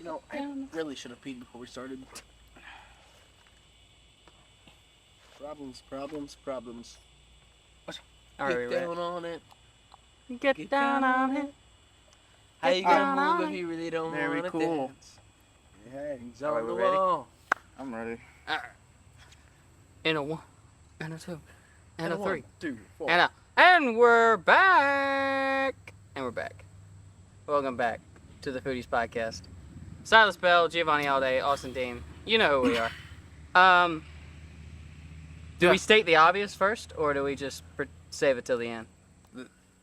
I really should have peed before we started. Problems. Get down on it. Get down on it. How you gonna move if you really don't Very want to cool. dance? Hey, He's Are on we the ready? wall. I'm ready. And a 1, and a 2, and a 3, 1, 2, 4. and we're back. And we're back. Welcome back to the Foodies podcast. Silas Bell, Giovanni Alday, Austin Dean. You know who we are. Do we state the obvious first, or do we just save it till the end?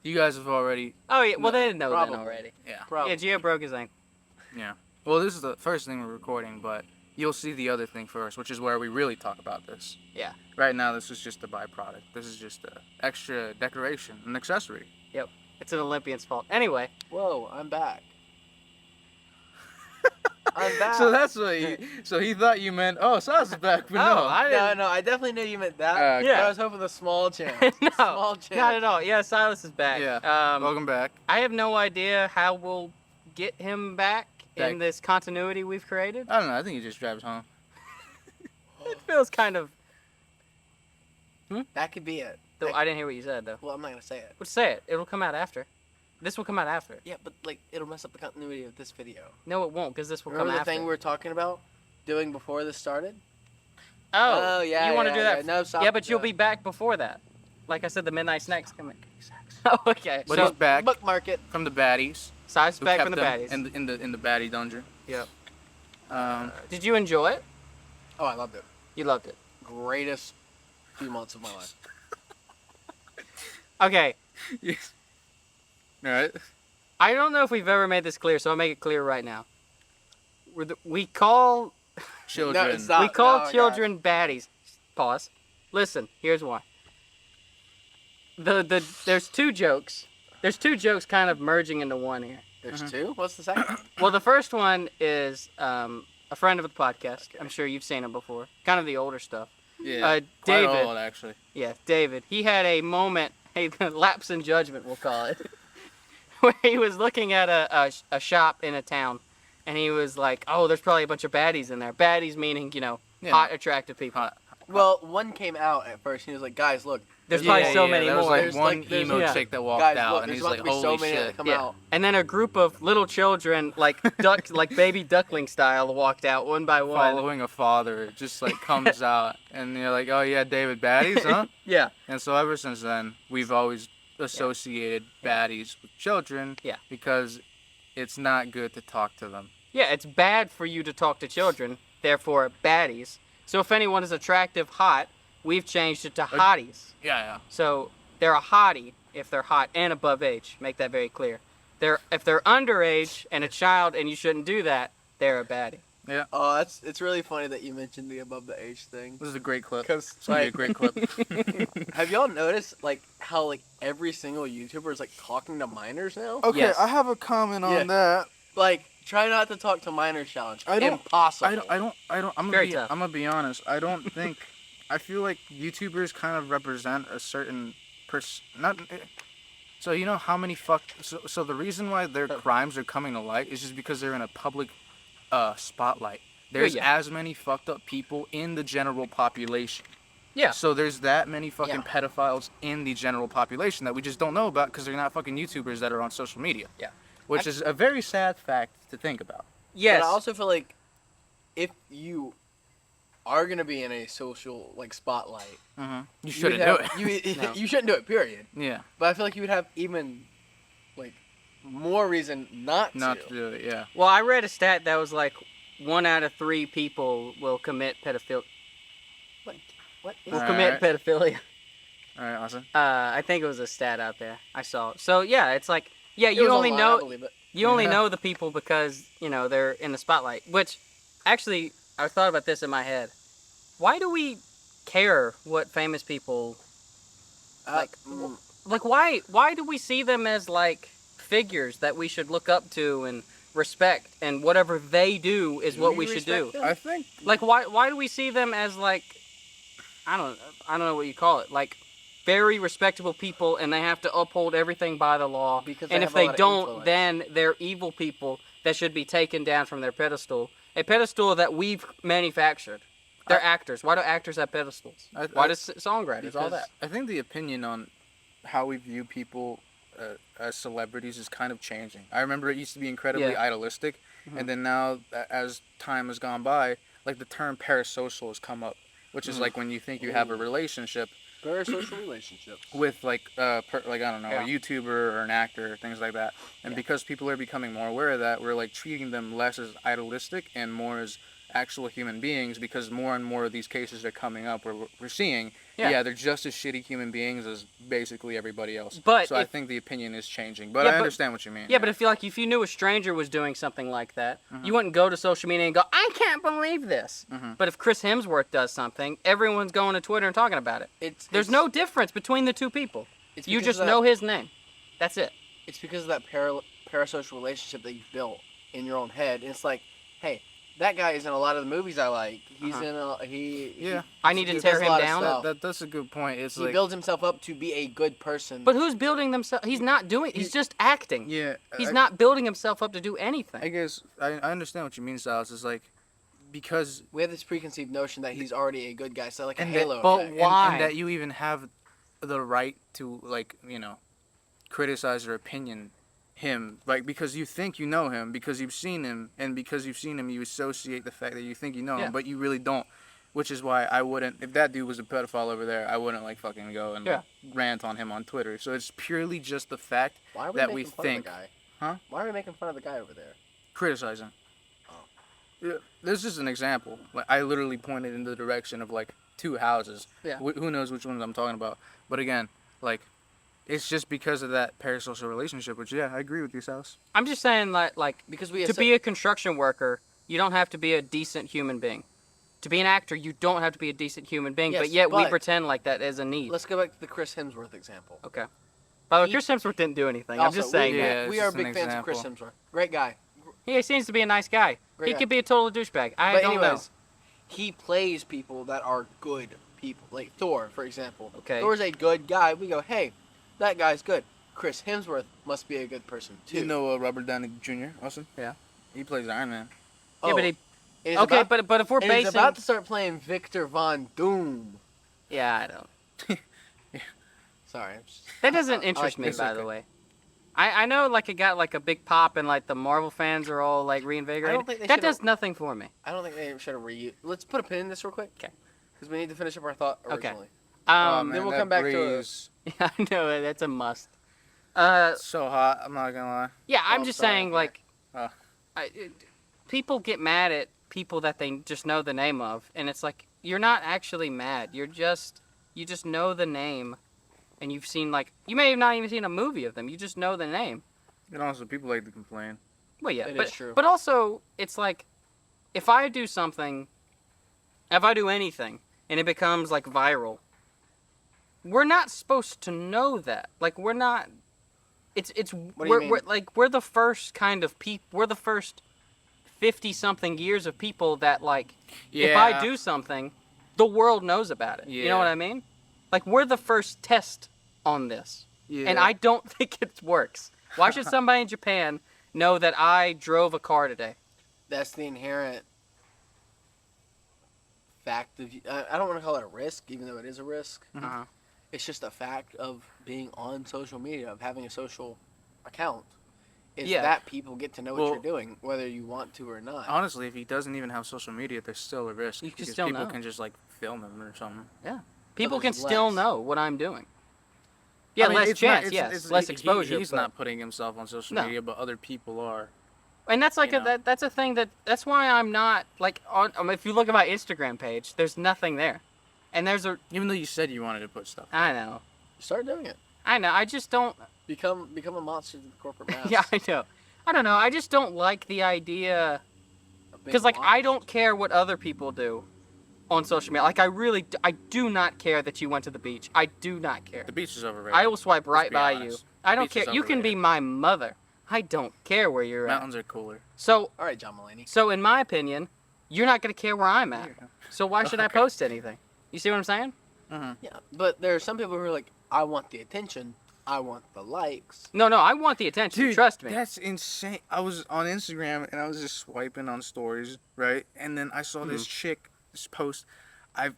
You guys have already... Oh, yeah. Well, they didn't know Probably. then already. Yeah. Probably. Yeah, Gio broke his ankle. Yeah. Well, this is the first thing we're recording, but you'll see the other thing first, which is where we really talk about this. Yeah. Right now, this is just a byproduct. This is just an extra decoration, an accessory. Yep. It's an Olympian's fault. Anyway. Whoa, I'm back. I'm back. So that's what he... So he thought you meant, oh, Sas is back, but no. I didn't. No, I definitely knew you meant that. Yeah. But I was hoping the small chance. No, Small chance. not at all. Yeah, Silas is back. Yeah. Welcome back. I have no idea how we'll get him back in this continuity we've created. I don't know. I think he just drives home. It feels kind of... That could be it. Though I didn't hear what you said, though. Well, I'm not gonna say it. Well, say it. It'll come out after. This will come out after. Yeah, but it'll mess up the continuity of this video. No, it won't, because this will Remember come the after. thing we were talking about doing before this started? Oh, yeah. You want to yeah, do that? Yeah, no, stop. Yeah, but you'll be back before that. Like I said, the Midnight Snack's coming. Oh, okay. But So, he's back Bookmark it. from the baddies. Silas who back kept from the them baddies. in the baddie dungeon. Yep. Did Did you enjoy it? Oh, I loved it. You loved it. Greatest few months of my life. Okay. Yes. All right. I don't know if we've ever made this clear, so I'll make it clear right now. We call Children. No, stop. we call Oh, children baddies. Pause. Listen, here's why. There's two jokes. There's two jokes kind of merging into one here. There's two? What's the second one? Well, the first one is a friend of the podcast. I'm sure you've seen him before. Kind of the older stuff. Yeah. Quite David. old, actually. Yeah, David. He had a moment, a lapse in judgment, we'll call it, where he was looking at a shop in a town, and he was like, "Oh, there's probably a bunch of baddies in there." Baddies meaning, hot, attractive people. Hot. Well, one came out at first. He was like, guys, look. There's probably so many there was more. like There's one like- there's- emo yeah. chick that walked Guys, out, look, and there's he's about like, to be "Holy so many that shit!" come Yeah. out. And then a group of little children, like like baby duckling style, walked out one by one. Following a father, it just like comes out, and you're like, "Oh yeah, David baddies, huh?" Yeah. And so ever since then, we've always associated baddies with children. Yeah. Because it's not good to talk to them. Yeah, it's bad for you to talk to children, therefore baddies. So if anyone is attractive, hot, we've changed it to hotties. Yeah. So they're a hottie if they're hot and above age. Make that very clear. If they're underage and a child and you shouldn't do that, they're a baddie. Yeah. Oh, it's really funny that you mentioned the above the age thing. This is a great clip. Because, It's gonna be a great clip. have y'all noticed, how, every single YouTuber is, talking to minors now? Okay, Yes. I have a comment on Yeah. that. Try not to talk to minors challenge. I don't- Impossible. I don't. I'm Very gonna tough. I'm gonna be honest. I don't think. I feel like YouTubers kind of represent a certain not. So you know how many So the reason why their crimes are coming to light is just because they're in a public spotlight. There's Yeah. as many fucked up people in the general population. Yeah. So there's that many fucking Yeah. pedophiles in the general population that we just don't know about because they're not fucking YouTubers that are on social media. Yeah. Which is a very sad fact to think about. Yes. But I also feel like if you are going to be in a social, spotlight, You shouldn't do it. No. You shouldn't do it, period. Yeah. But I feel like you would have even, more reason not Not to do it, yeah. Well, I read a stat that was like 1 out of 3 people will commit pedophilia. What is Will Alright. commit pedophilia. Alright, awesome. I think it was a stat out there. I saw. So yeah, it's like It was you only online, I know believe it. you only Yeah. know the people because they're in the spotlight. Which, actually, I thought about this in my head. Why do we care what famous people why do we see them as figures that we should look up to and respect, and whatever they do is what we should do? respect them? I think Why do we see them as I don't know what you call it, very respectable people, and they have to uphold everything by the law. Because they And have if a they lot of don't, influence. then they're evil people that should be taken down from their pedestal. A pedestal that we've manufactured. They're actors. Why do actors have pedestals? Why do songwriters? All that. I think the opinion on how we view people as celebrities is kind of changing. I remember it used to be incredibly idealistic, and then now, as time has gone by, like the term parasocial has come up, which is like when you think you have a relationship. Parasocial relationships. With like I don't know, a YouTuber or an actor, things like that. And because people are becoming more aware of that, we're like treating them less as idealistic and more as actual human beings, because more and more of these cases are coming up where we're seeing they're just as shitty human beings as basically everybody else. But I think the opinion is changing, but I understand what you mean. Yeah, but if you knew a stranger was doing something like that, you wouldn't go to social media and go, I can't believe this. But if Chris Hemsworth does something, everyone's going to Twitter and talking about it. There's no difference between the two people. You just know his name. That's it. It's because of that parasocial relationship that you've built in your own head. And it's like, hey, that guy is in a lot of the movies I like. He's in I need to tear him down. That's a good point. He builds himself up to be a good person. But who's building themselves? He's not doing. He's just acting. Yeah. He's not building himself up to do anything. I guess I understand what you mean, Silas. It's like because we have this preconceived notion that he's already a good guy, so like a halo effect. But why? And that you even have the right to criticize or opinion him, like, because you think you know him, because you've seen him, and because you've seen him, you associate the fact that you think you know him, but you really don't. Which is why I wouldn't, if that dude was a pedophile over there, I wouldn't fucking go and rant on him on Twitter. So it's purely just the fact that we think. Why are we making fun of the guy over there? Criticizing. Yeah, this is an example. Like, I literally pointed in the direction of two houses. Yeah. Who knows which ones I'm talking about? But again, it's just because of that parasocial relationship, which, I agree with you, Silas. I'm just saying, because to be a construction worker, you don't have to be a decent human being. To be an actor, you don't have to be a decent human being, but yet we pretend like that is a need. Let's go back to the Chris Hemsworth example. Okay. By the way, Chris Hemsworth didn't do anything. I'm just saying that. We are big fans of Chris Hemsworth. Great guy. He seems to be a nice guy. He could be a total douchebag. I don't know. He plays people that are good people. Like Thor, for example. Okay. Thor's a good guy. We go, hey, that guy's good. Chris Hemsworth must be a good person, too. You know Robert Downey Jr., Austin? Yeah. He plays Iron Man. Yeah, but he... Okay, but if we're basing... He's about to start playing Victor Von Doom. Yeah, I don't. Sorry. That doesn't interest me, by the way. I know, it got, a big pop, and, the Marvel fans are all, reinvigorated. I don't think that does nothing for me. I don't think they should have Let's put a pin in this real quick. Okay. Because we need to finish up our thought originally. Okay. Then we'll come back to it. Yeah, I know, that's a must. So hot, I'm not gonna lie. Yeah, I'm just saying, people get mad at people that they just know the name of, and it's like, you're not actually mad. You just know the name, and you've seen, you may have not even seen a movie of them. You just know the name. And also, people like to complain. Well, yeah, it is true. But also, it's like, if I do anything, and it becomes, viral, we're not supposed to know that. We're not... We're the first kind of people... We're the first 50-something years of people that, if I do something, the world knows about it. Yeah. You know what I mean? We're the first test on this. Yeah. And I don't think it works. Why should somebody in Japan know that I drove a car today? That's the inherent fact of... I don't want to call it a risk, even though it is a risk. Uh-huh. It's just a fact of being on social media, of having a social account. That people get to know what you're doing, whether you want to or not. Honestly, if he doesn't even have social media, there's still a risk. You can still people know. Can just film him or something. Yeah. People can still know what I'm doing. Yeah, less chance, less exposure. He's not putting himself on social media, but other people are. And that's that's a thing that's why I'm not, if you look at my Instagram page, there's nothing there. And even though you said you wanted to put stuff. I know. Start doing it. I know. I just don't. Become a monster to the corporate mass. Yeah, I know. I don't know. I just don't like the idea. Because, I don't care what other people do on social media. I do not care that you went to the beach. I do not care. The beach is overrated. I will swipe right by you. I don't care. You can be my mother. I don't care where you're at. Mountains are cooler. So, all right, John Mulaney. So, in my opinion, you're not going to care where I'm at. So, why should I post anything? You see what I'm saying? Mm-hmm. Yeah, but there are some people who are like, I want the attention, I want the likes. No, I want the attention. Dude, trust me. That's insane. I was on Instagram and I was just swiping on stories, right? And then I saw this chick, this post. I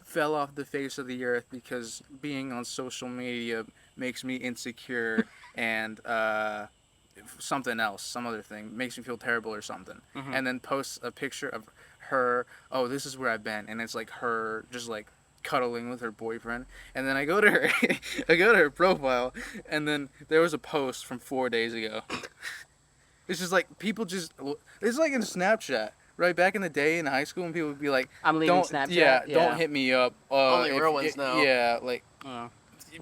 fell off the face of the earth because being on social media makes me insecure and something else, some other thing makes me feel terrible or something. And then posts a picture of her. Oh, this is where I've been, and it's like her just like cuddling with her boyfriend. And then I go to her profile, and then there was a post from 4 days ago. It's just like people just. It's like in Snapchat. Right, back in the day in high school when people would be like, I'm leaving Snapchat. Yeah, don't hit me up. Only real ones know. Yeah, like,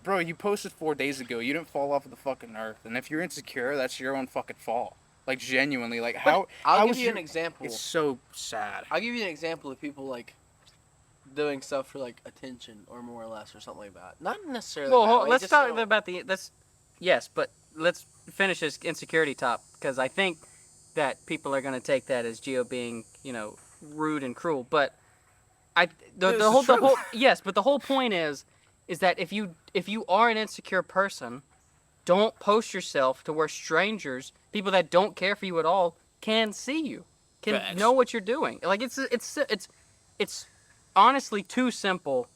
bro, you posted 4 days ago. You didn't fall off of the fucking earth. And if you're insecure, that's your own fucking fault. Like, genuinely. Like, I'll give you an example. It's so sad. I'll give you an example of people, like, doing stuff for, like, attention or more or less or something like that. Not necessarily Well, let's talk about yes, but let's finish this insecurity top, because I think that people are going to take that as Gio being, rude and cruel. But the whole yes, but the whole point is that if you are an insecure person, don't post yourself to where strangers, people that don't care for you at all, can see you, can know what you're doing. Like it's honestly too simple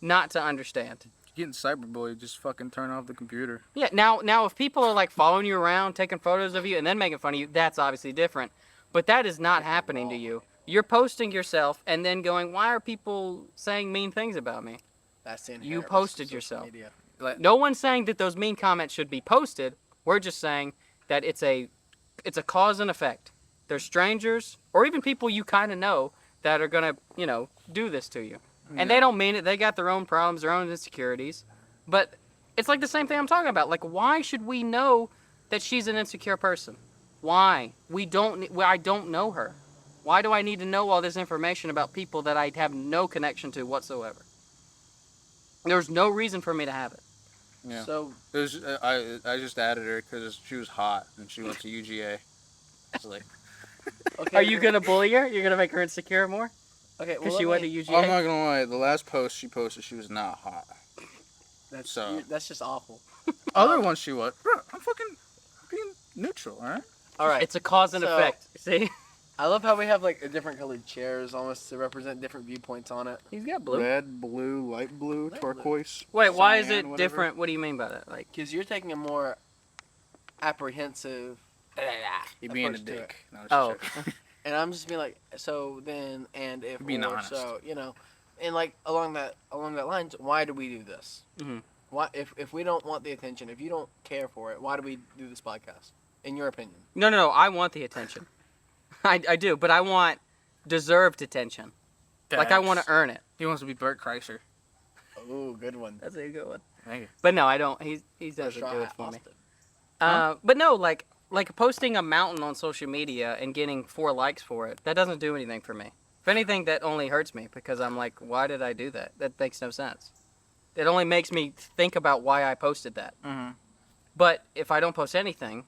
not to understand. Getting cyberbullied, just fucking turn off the computer. Yeah, now if people are like following you around, taking photos of you, and then making fun of you, that's obviously different. But that is not happening to you. You're posting yourself and then going, why are people saying mean things about me? That's the you posted yourself. Media. No one's saying that those mean comments should be posted. We're just saying that it's a cause and effect. There's strangers or even people you kind of know that are gonna, do this to you. And they don't mean it. They got their own problems, their own insecurities. But it's like the same thing I'm talking about. Like, why should we know that she's an insecure person? Why? I don't know her. Why do I need to know all this information about people that I have no connection to whatsoever? There's no reason for me to have it. Yeah. So it was, I just added her because she was hot and she went to UGA. It's like, okay, are you gonna bully her? You're gonna make her insecure more? Okay, because she went to UGA. I'm not gonna lie. The last post she posted, she was not hot. That's just awful. Other ones she was. Bro, I'm fucking being neutral, alright? Alright. It's a cause and effect. See? I love how we have like different colored chairs almost to represent different viewpoints on it. He's got blue. Red, blue, light blue, turquoise. Wait, why is it whatever. different? What do you mean by that? Like, because you're taking a more apprehensive. You're being a approach to dick. it. No, And I'm just being like, so then, and if being or honest. so, and like along that lines, why do we do this? Mm-hmm. Why, if we don't want the attention, if you don't care for it, why do we do this podcast? In your opinion? No. I want the attention. I do, but I want deserved attention. Like I want to earn it. He wants to be Bert Kreischer. Oh, good one. That's a good one. Thank you. But no, I don't. He doesn't do it for me. But no, like posting a mountain on social media and getting 4 likes for it, that doesn't do anything for me. If anything, that only hurts me because I'm like, why did I do that? That makes no sense. It only makes me think about why I posted that. Mm-hmm. But if I don't post anything,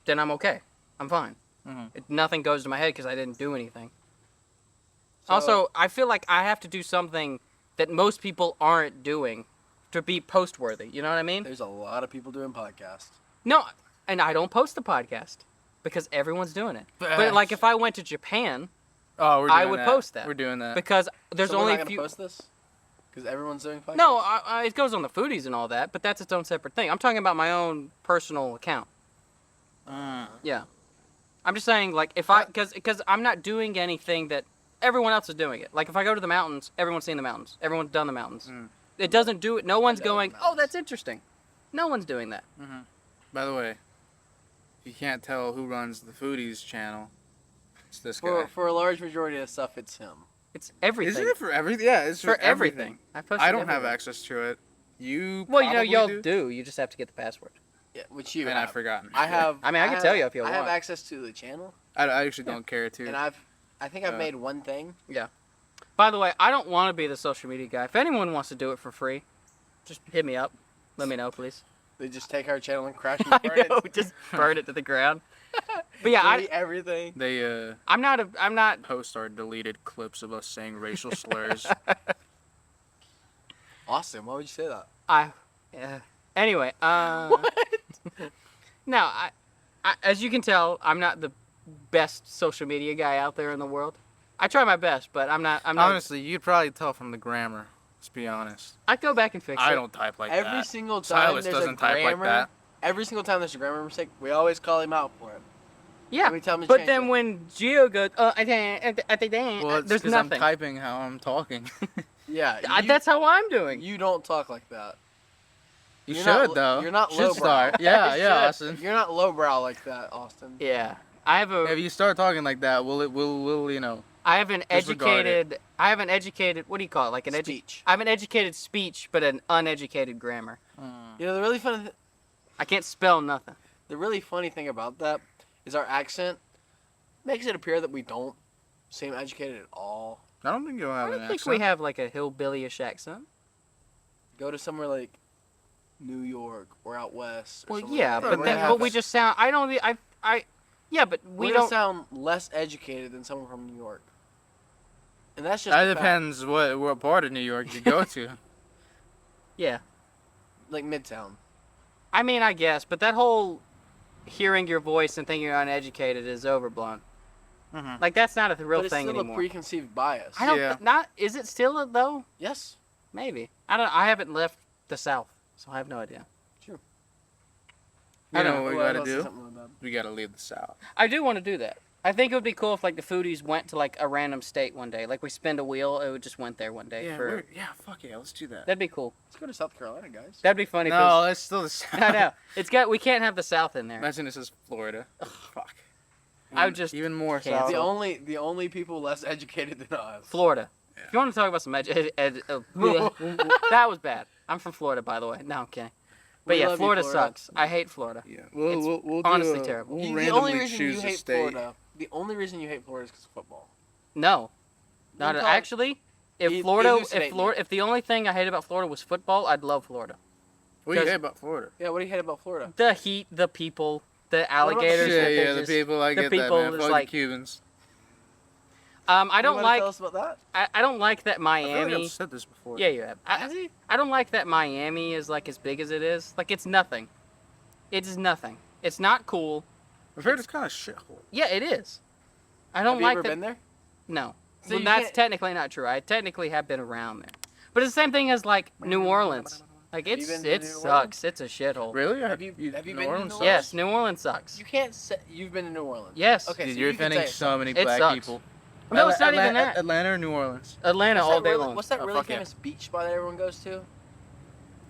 then I'm okay. I'm fine. Mm-hmm. Nothing goes to my head because I didn't do anything. So, Also, I feel like I have to do something that most people aren't doing to be post-worthy. You know what I mean? There's a lot of people doing podcasts. No, and I don't post the podcast because everyone's doing it. But like if I went to Japan, I would post that. We're doing that. Because there's so only we're not a few. gonna post this? Because everyone's doing podcasts? No, it goes on the Foodies and all that, but that's its own separate thing. I'm talking about my own personal account. Yeah. I'm just saying, like, because I'm not doing anything that everyone else is doing it. Like, if I go to the mountains, everyone's seen the mountains. Everyone's done the mountains. It doesn't do it. No one's going, oh, that's interesting. No one's doing that. Mm-hmm. By the way, you can't tell who runs the Foodies channel. It's this guy. For a large majority of stuff, it's him. It's everything. Isn't it for everything? Yeah, it's for everything. I don't have access to it. You Well, probably do. You just have to get the password. Yeah, which you and have. I've forgotten. I have. I mean, I can tell you if you want. I have access to the channel. I actually don't care to. And I think I've made one thing. Yeah. By the way, I don't want to be the social media guy. If anyone wants to do it for free, just hit me up. Let me know, please. They just take our channel and crash and burn it. Just burn it to the ground. But yeah, delete everything. They I'm not post our deleted clips of us saying racial slurs. Austin, why would you say that? Anyway, What? no, I, as you can tell, I'm not the best social media guy out there in the world. I try my best, but I'm not. Honestly, you'd probably tell from the grammar. Let's be honest. I go back and fix it. I don't type like that. Every single time Silas there's doesn't a type grammar, like that. every single time there's a grammar mistake, we always call him out for it. Yeah, We tell him to but change then it. when Gio goes, I think, Well, it's there's because I'm nothing. typing how I'm talking. Yeah, That's how I'm doing. You don't talk like that. You You're should not- though. you're not should lowbrow. start. Yeah, You yeah, should. Austin. You're not lowbrow like that, Austin. Yeah, I have a. If you start talking like that, we'll you know. I have an disregard it. educated. I have an educated. What do you call it? Like an Speech. I have an educated speech, but an uneducated grammar. You know, the really funny, I can't spell nothing. the really funny thing about that is our accent makes it appear that we don't seem educated at all. I don't think you'll have I an don't think accent. we have like a hillbillyish accent. Go to somewhere like New York or out west. Or Well, somewhere yeah, like that. but We're then, gonna have but we just sound. I don't. Yeah, but we we're don't. gonna sound less educated than someone from New York. And that's just That a fact. depends what part of New York you go to. Yeah, Like Midtown. I mean, I guess, but that whole hearing your voice and thinking you're uneducated is overblown. Mhm. Like that's not a real But it's thing still anymore. a preconceived bias. I don't. Yeah. Not. Is it still though? Yes. Maybe. I don't. I haven't left the South, so I have no idea. True. You I know don't what we Well, I gotta thought do? something like that. We gotta leave the South. I do want to do that. I think it would be cool if like the Foodies went to like a random state one day. Like we spin a wheel, it would just went there one day. Fuck yeah, let's do that. That'd be cool. Let's go to South Carolina, guys. That'd be funny. No, it's still the South. I know. It's got. We can't have the South in there. Imagine this is Florida. Fuck. I would just even more cancel. south. The only people less educated than us. Florida. Yeah. If you want to talk about some that was bad. I'm from Florida, by the way. No, I'm kidding. But We yeah, love you, Florida Florida. sucks. I hate Florida. Yeah, It's we'll honestly do terrible. We'll The only randomly reason choose you a hate state. Florida. The only reason you hate Florida is because of football. No, not You call- actually. If Elucidate me. if the only thing I hate about Florida was football, I'd love Florida. What do you Because- hate about Florida? Yeah, what do you hate about Florida? The heat, the people, the about alligators. the that Yeah, they the just- people. I the get people that, man. is Fuck like- the Cubans. I don't You wanna like. Tell us about that. I don't like that I feel like Miami. I've said this before. Yeah, you have. Has he? I don't like that Miami is like as big as it is. Like it's nothing. It is nothing. It's not cool. I've heard it's kind of shithole. Yeah, it is. I don't Have you like ever that. been there? No. So Well, you that's can't- technically not true. I technically have been around there. But it's the same thing as like New Orleans. Like Have you it's been to it New sucks. It's a shithole. Really? Have you been to New New Orleans? Orleans? Yes, New Orleans sucks. You can't say you've been to New Orleans. Yes. Okay, Dude, so you're you can offending say so many It black sucks. people. No, it's not even that. Atlanta or New Orleans? Atlanta all day long. What's that Oh, really fuck yeah. famous beach spot that everyone goes to?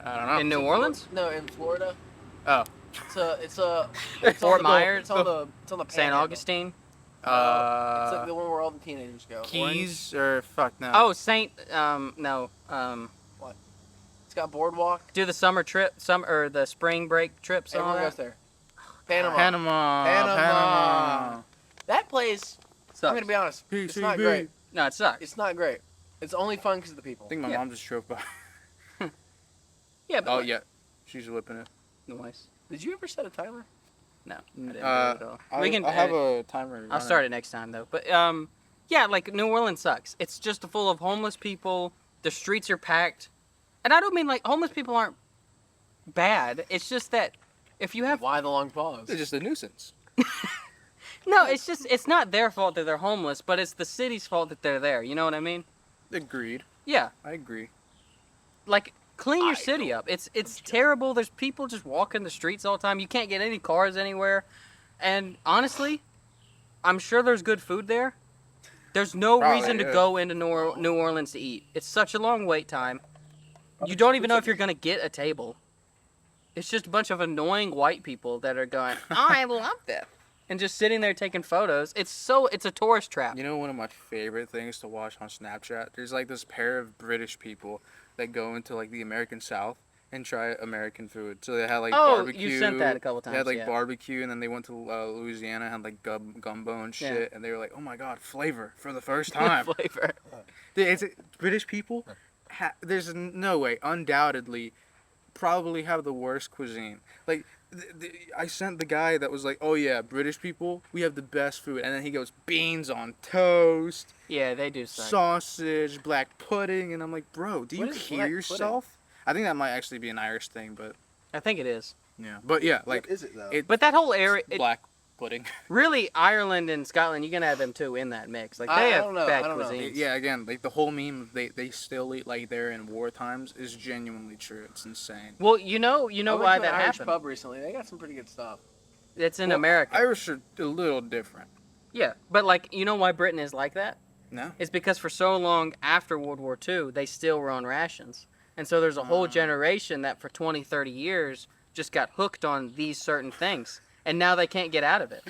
I don't know. In New Orleans? No, in Florida. Oh. It's Fort Fort Myers? It's on the St. Panhandle. Augustine. It's like the one where all the teenagers go. Keys or fuck no. Oh, Saint no. It's got boardwalk. Do the summer trip, or the spring break trips and all Everyone that. goes there. Panama. Panama. That place. Sucks. I'm gonna be honest. It's not PCB. great. No, it sucks. It's not great. It's only fun because of the people. I think my Yeah. mom just drove by. Yeah, but Oh yeah, she's whipping it. noise. Did you ever set a timer? No, I didn't do it Uh, at all. I'll have a timer. I'll start it next time though. But yeah, like New Orleans sucks. It's just full of homeless people. The streets are packed, and I don't mean like homeless people aren't bad. It's just that if you have Why the long pause? They're just a nuisance. no, it's not their fault that they're homeless, but it's the city's fault that they're there. You know what I mean? Agreed. Yeah, I agree. like clean your city up. It's terrible. There's people just walking the streets all the time. You can't get any cars anywhere, and honestly, I'm sure there's good food there. There's no Probably, reason to yeah. go into New Orleans to eat. It's such a long wait time. You don't even know if you're gonna get a table. It's just a bunch of annoying white people that are going, "Oh, I love this," and just sitting there taking photos. It's a tourist trap. You know, one of my favorite things to watch on Snapchat. There's like this pair of British people that go into like the American South and try American food. So they had like Oh, barbecue. you sent that a couple times. They had like yeah. barbecue, and then they went to Louisiana and had like gumbo and Yeah. shit. And they were like, "Oh my god, flavor for the first time." Flavor. British people. There's no way, undoubtedly, probably have the worst cuisine. Like, I sent the guy that was like, "Oh yeah, British people, we have the best food," and then he goes, "Beans on toast, Yeah, they do suck. sausage, black pudding," and I'm like, "Bro, do you What is hear black yourself?" I think that might actually be an Irish thing, but I think it is. Yeah, but yeah, like What is it though? But that whole area, black pudding. really, Ireland and Scotland, you can have them too in that mix. Like, I they have don't know, bad I don't know. cuisines. Yeah, again, like the whole meme they still eat like they're in war times is genuinely true. It's insane. Well, you know I went why to that an Irish happened. pub recently. They got some pretty good stuff. It's in Well, America. Irish are a little different. Yeah, but like, you know why Britain is like that? No. It's because for so long after World War II, they still were on rations. And so there's a whole generation that for 20, 30 years just got hooked on these certain things. And now they can't get out of it.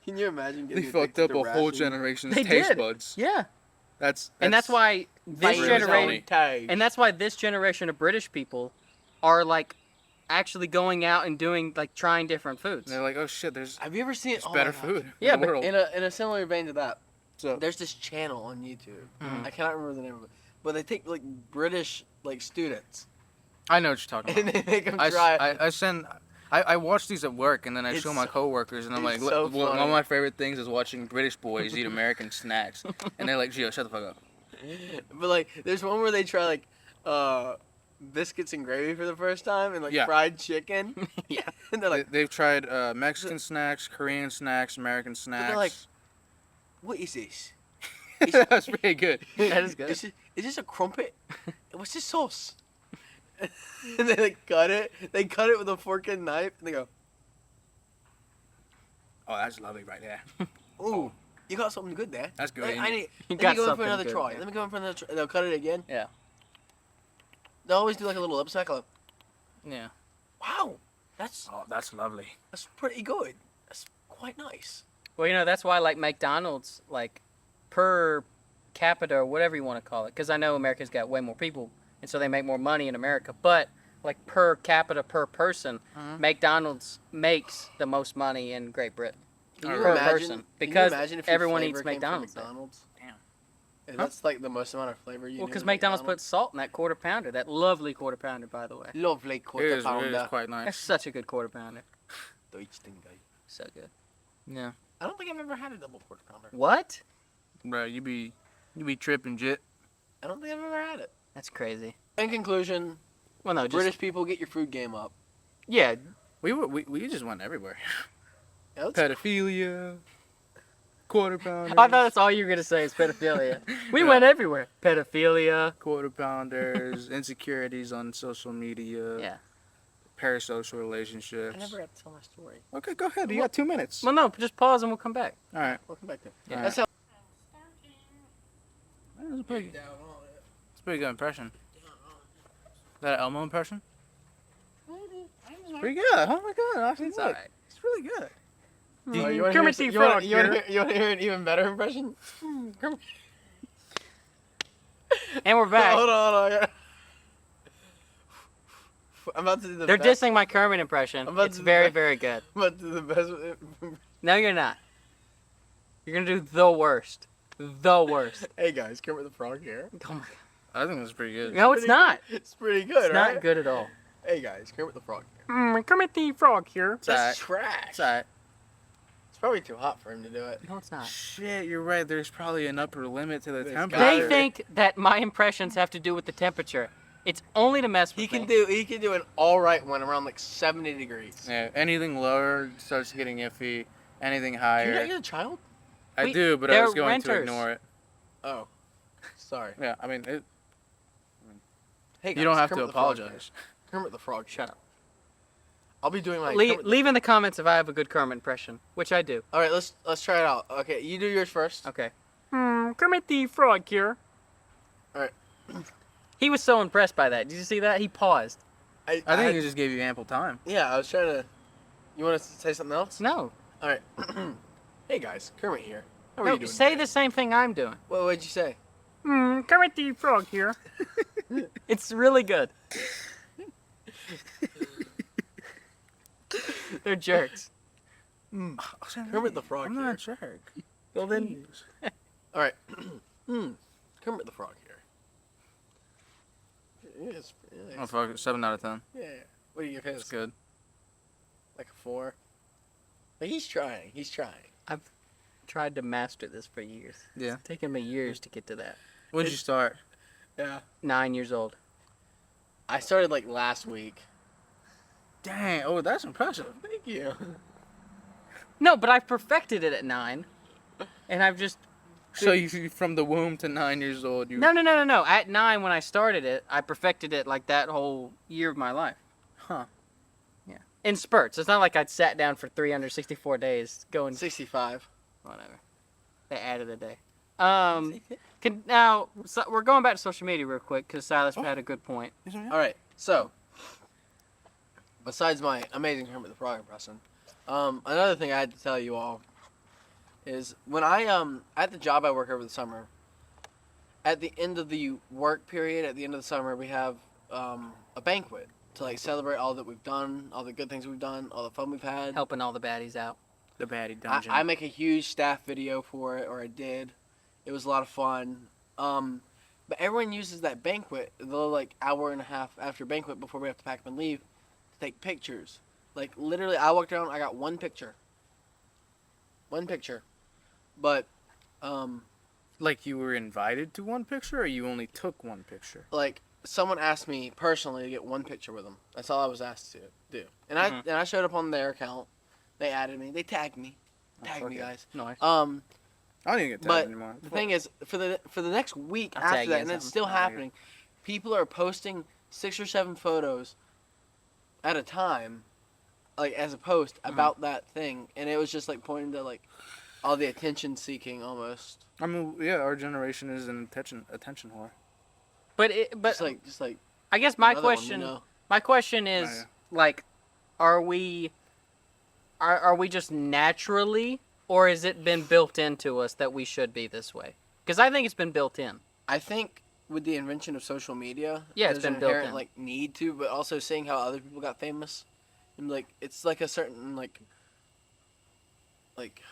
Can you imagine They getting fucked addicted up to a whole rations? generation's They taste did. buds. Yeah. That's And that's why this really generation funny. and that's why this generation of British people are like actually going out and doing like trying different foods. they're like, oh shit, there's Have you ever seen better my food Yeah, in the but world. In a similar vein to that, So there's this channel on YouTube. Mhm. I cannot remember the name of it, but they take like British like students I know what you're talking and about. they make them I, try. I watch these at work and then I It's show my so- coworkers and I'm like, it's look, so one funny. of my favorite things is watching British boys eat American snacks, and they're like, Gio, shut the fuck up. But like, there's one where they try like biscuits and gravy for the first time and like Yeah. fried chicken. Yeah. And they're like, They've tried Mexican snacks, Korean snacks, American snacks. like, "What is this? That's pretty good. That is good. Is this a crumpet? What's this sauce?" And they like cut it. They cut it with a fork and knife, and they go, Oh, that's lovely right there. "Ooh, you got something good there. That's good. I ain't it? need. You Let got me go in for something another good try. there. Let me go in for another try." They'll cut it again. Yeah. They'll always do like a little lip smack. Like, Yeah. wow, that's Oh, that's lovely. pretty good. That's quite nice. Well, you know, that's why like McDonald's like per capita or whatever you want to call it, because I know America's got way more people, and so they make more money in America. But like per capita per person, McDonald's makes the most money in Great Britain. Can you Per imagine? person, Can you because imagine if your everyone flavor eats came from McDonald's there. McDonald's? Damn. And that's like the most amount of flavor you. Well, need because in McDonald's McDonald's. puts salt in that quarter pounder, that lovely quarter pounder, by the way. Lovely It quarter is pounder. quite That's nice. such a good quarter pounder. Deutsch thing, guy. So good. Yeah. I don't think I've ever had a double quarter pounder. What? Bro, you be tripping, jit. I don't think I've ever had it. That's crazy. In conclusion, Well, no, just British people, get your food game up. yeah. We just went everywhere. Yeah, that's- Pedophilia, quarter pounders. I thought that's all you were gonna say is pedophilia. We Yeah. went everywhere. Pedophilia. quarter pounders, insecurities on social media. Yeah. Parasocial relationships. I never got to tell my story. Okay, go ahead. You got 2 minutes. Well, no, just pause and we'll come back. All right. Welcome back to it. Yeah. That's how. That was a pretty good impression. Is that an Elmo impression? It's pretty good. Oh my god, Austin, It's look. alright. It's really good. Oh, you want Kermit to the hear, Frog you wanna here. hear, you wanna hear an even better impression? Kermit. And we're back. Hold on, hold on. I'm about to do the They're best. dissing my Kermit impression. I'm about It's to do very, that. very good. I'm about to do the best. No, you're not. You're gonna do the worst. The worst. Hey guys, Kermit the Frog here. Oh my I think that's pretty good. No, it's Pretty not. It's pretty good, It's right? not good at all. Hey guys, Kermit the Frog here. Kermit the Frog here. That's alright. trash. It's alright. It's probably too hot for him to do it. No, it's not. Shit, you're right. There's probably an upper limit to the There's temperature. gotta They be. think that my impressions have to do with the temperature. It's only to mess with He can me. do an all right one around like 70 degrees. Yeah, anything lower starts getting iffy. Anything Do you higher. not get a child? I We- do, but I they're was going to renters. ignore it. Oh, sorry. Yeah, I mean, Hey guys, you don't have to Kermit the Frog apologize. here. Kermit the Frog. Shut up. I'll be doing my. Leave in the comments if I have a good Kermit impression, which I do. All right, let's try it out. Okay, you do yours first. Okay. Kermit the Frog here. Alright. He was so impressed by that. Did you see that? He paused. I think he just gave you ample time. Yeah, I was trying to. You want to say something else? No. All right. Hey guys, Kermit here. How are No, you doing? say today? the same thing I'm doing. What'd you say? Kermit the Frog here. It's really good. They're jerks. Kermit the Frog I'm here. not a jerk. Well then, All right. Kermit the Frog here. Yes. Yeah, Oh fuck it, 7 out of 10. yeah. What do you give It's his? good. Like a 4. But he's trying. He's trying. tried to master this for years. Yeah. It's taken me years to get to that. When'd you start? Yeah. 9 years old. I started like last week. Dang. Oh, that's impressive. Thank you. No, but I've perfected it at 9, and I've just. So you from the womb to 9 years old, you. No. At 9, when I started it, I perfected it like that whole year of my life. Huh. Yeah. In spurts. It's not like I'd sat down for 364 days going. 65. Whatever. They added a day. Now, so we're going back to social media real quick because Silas had a good point. All right. So, besides my amazing Kermit the Frog impression, another thing I had to tell you all is when I at the job I work over the summer. At the end of the work period, at the end of the summer, we have a banquet to like celebrate all that we've done, all the good things we've done, all the fun we've had. Helping all the baddies out. The baddie dungeon. I make a huge staff video for it, or I did. It was a lot of fun. But everyone uses that banquet, the like hour and a half after banquet before we have to pack up and leave, to take pictures. Like literally, I walked around, I got one picture. One picture. But, Like you were invited to one picture, or you only took one picture? like someone asked me personally to get one picture with them. That's all I was asked to do. And I showed up on their account. They added me. They tagged me. Tag me, guys. Nice. I don't even get tagged But anymore. the thing is, for the next week I'll tag after you that, in and it's something. still happening, people are posting 6 or 7 photos at a time, like as a post about that thing, and it was just like pointing to like all the attention seeking almost. I mean, yeah, our generation is an attention whore. But Just like I guess my another one, question you know? my question is like, are we just naturally, or has it been built into us that we should be this way? Because I think it's been built in. I think with the invention of social media, Yeah, it's there's been an built inherent in. like need to, but also seeing how other people got famous, and like it's like a certain like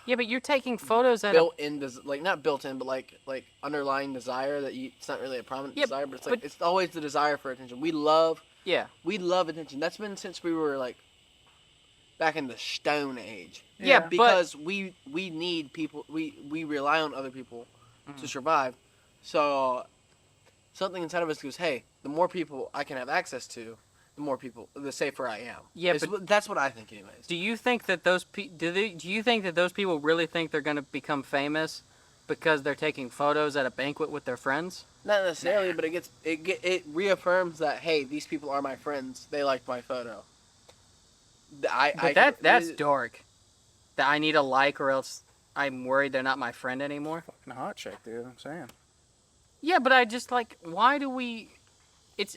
Yeah, but you're taking photos at built-in, like not built-in, but like underlying desire that it's not really a prominent Yeah, desire, but it's like it's always the desire for attention. We love attention. That's been since we were like back in the Stone Age. Yeah, because we need people. We rely on other people to survive. So something inside of us goes, hey, the more people I can have access to, the safer I am. Yeah, but that's what I think, anyways. do you think that do you think that those people really think they're going to become famous because they're taking photos at a banquet with their friends? Not necessarily, but it reaffirms that, hey, these people are my friends. They liked my photo. That's dark. That I need a like or else I'm worried they're not my friend anymore. Fucking hot chick, dude. I'm saying. Yeah, but I just like, why do we? It's.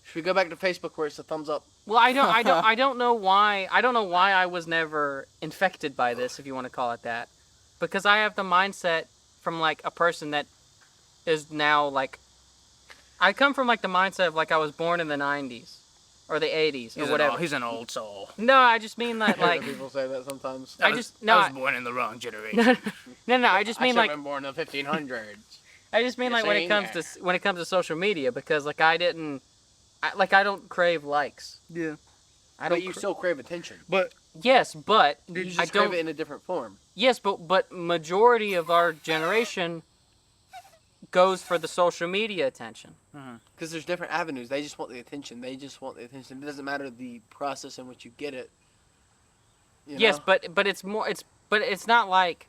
Should we go back to Facebook where it's a thumbs up? Well, I don't know why. I don't know why I was never infected by this, if you want to call it that, because I have the mindset from like a person that is now like. I come from like the mindset of like I was born in the '90s. Or the 80s, or whatever. He's an old soul. No, I just mean that, like... People say that sometimes. I was born in the wrong generation. No, I just mean, like... I should have been born in the 1500s. I just mean, like, when it comes to social media, because, like, I don't crave likes. Yeah. But you still crave attention. But... Yes, but... You just crave it in a different form. Yes, but majority of our generation goes for the social media attention. Because there's different avenues. They just want the attention. It doesn't matter the process in which you get it. You yes, know? but it's more. It's not like.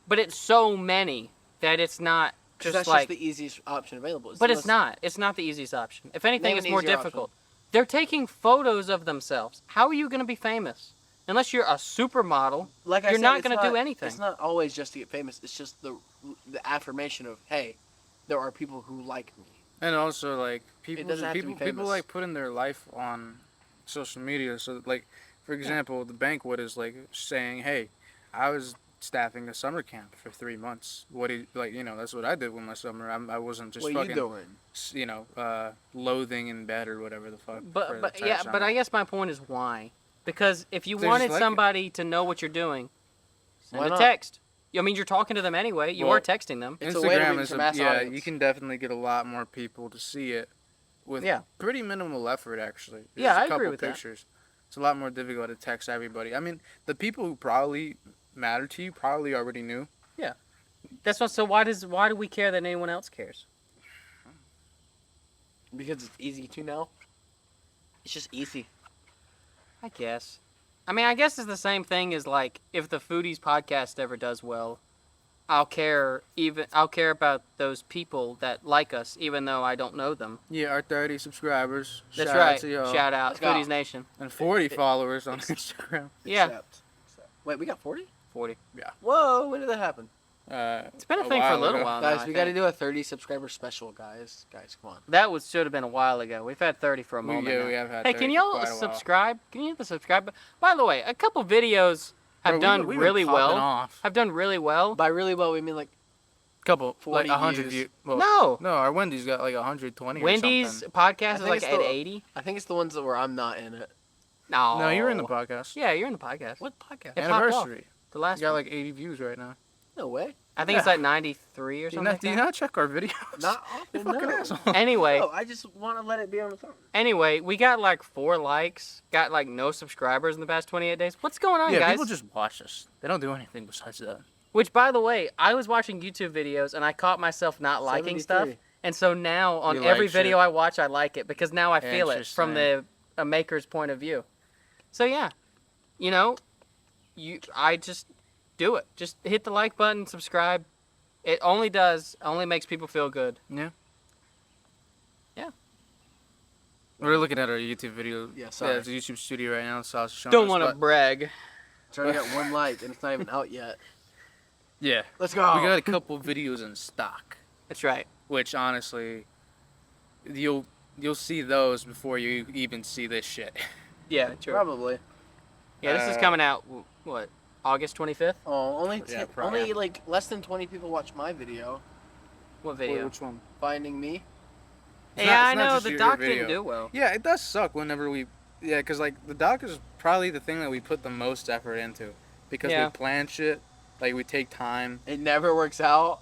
But it's so many that it's not just that's like. Just the easiest option available. It's not. It's not the easiest option. If anything, it's more difficult. Option. They're taking photos of themselves. How are you going to be famous? Unless you're a supermodel, you're not going to do anything. It's not always just to get famous. It's just the affirmation of, hey, there are people who like me. And also, like, people like putting their life on social media. So, like, for example, the banquet is, like, saying, hey, I was staffing a summer camp for 3 months. That's what I did with my summer. I wasn't just what you doing? Loathing in bed or whatever the fuck. But I guess my point is why. Because if you wanted somebody to know what you're doing, send a text. I mean, you're talking to them anyway. You are texting them. It's Instagram is audience. You can definitely get a lot more people to see it with pretty minimal effort, actually. I agree with pictures. That. It's a lot more difficult to text everybody. I mean, the people who probably matter to you probably already knew. Yeah. That's what. So why do we care that anyone else cares? Because it's easy to know. It's just easy. I guess. I mean, I guess it's the same thing as like if the Foodies podcast ever does well, I'll care about those people that like us, even though I don't know them. Yeah, our 30 subscribers. That's Shout right. out to y'all. Shout out Let's go. Foodies Nation. And 40 followers on Instagram. Yeah, Except. Wait, we got 40? 40. Whoa, when did that happen? It's been a thing for a little while now. Guys, we got to do a 30 subscriber special, guys. Guys, come on. That should have been a while ago. We've had 30 for a moment now. We have had Hey, 30 can for y'all quite a while. subscribe? Can you hit the subscribe button? By the way, a couple videos have done we've really been popping well. Off. Have done really well. By really well, we mean like Couple, 40 like 100 views. views. Well, No. No, our Wendy's got like 120 or Wendy's something. podcast is think like it's at the- 80. I think it's the ones that where I'm not in it. No. No, you're in the podcast. Yeah, you're in the podcast. What podcast? It popped off. Anniversary. The last You got one. like 80 views right now. No way. I think it's like 93 or Do you something. not, like do you that. not check our videos? Not You often, fucking no. asshole. Anyway, No, I just want to let it be on the phone. anyway, we got like 4 likes, got like no subscribers in the past 28 days. What's going on, Yeah, guys? people just watch us. They don't do anything besides that. Which, by the way, I was watching YouTube videos and I caught myself not liking stuff. 73. And so now on You every like video shit. I watch, I like it because now I feel it from the a maker's point of view. So yeah, you know, I just do it. Just hit the like button, subscribe. It only makes people feel good. Yeah. Yeah. We're looking at our YouTube video. Yeah, sorry. it's a YouTube studio right now, so I was showing Don't us, want to but- brag. Trying to get 1 like, and it's not even out yet. Yeah. Let's go. We got a couple videos in stock, That's right. which honestly, you'll see those before you even see this shit. Yeah, true. Probably. Yeah, this is coming out, what, August 25th? Oh, only Yeah, probably. only like less than 20 people watch my video. What video? Which one? Finding me. It's Yeah, not- I it's not know, just the your doc video. didn't do well. Yeah, it does suck whenever we. Yeah, because like the doc is probably the thing that we put the most effort into, because Yeah. we plan shit, like we take time. It never works out.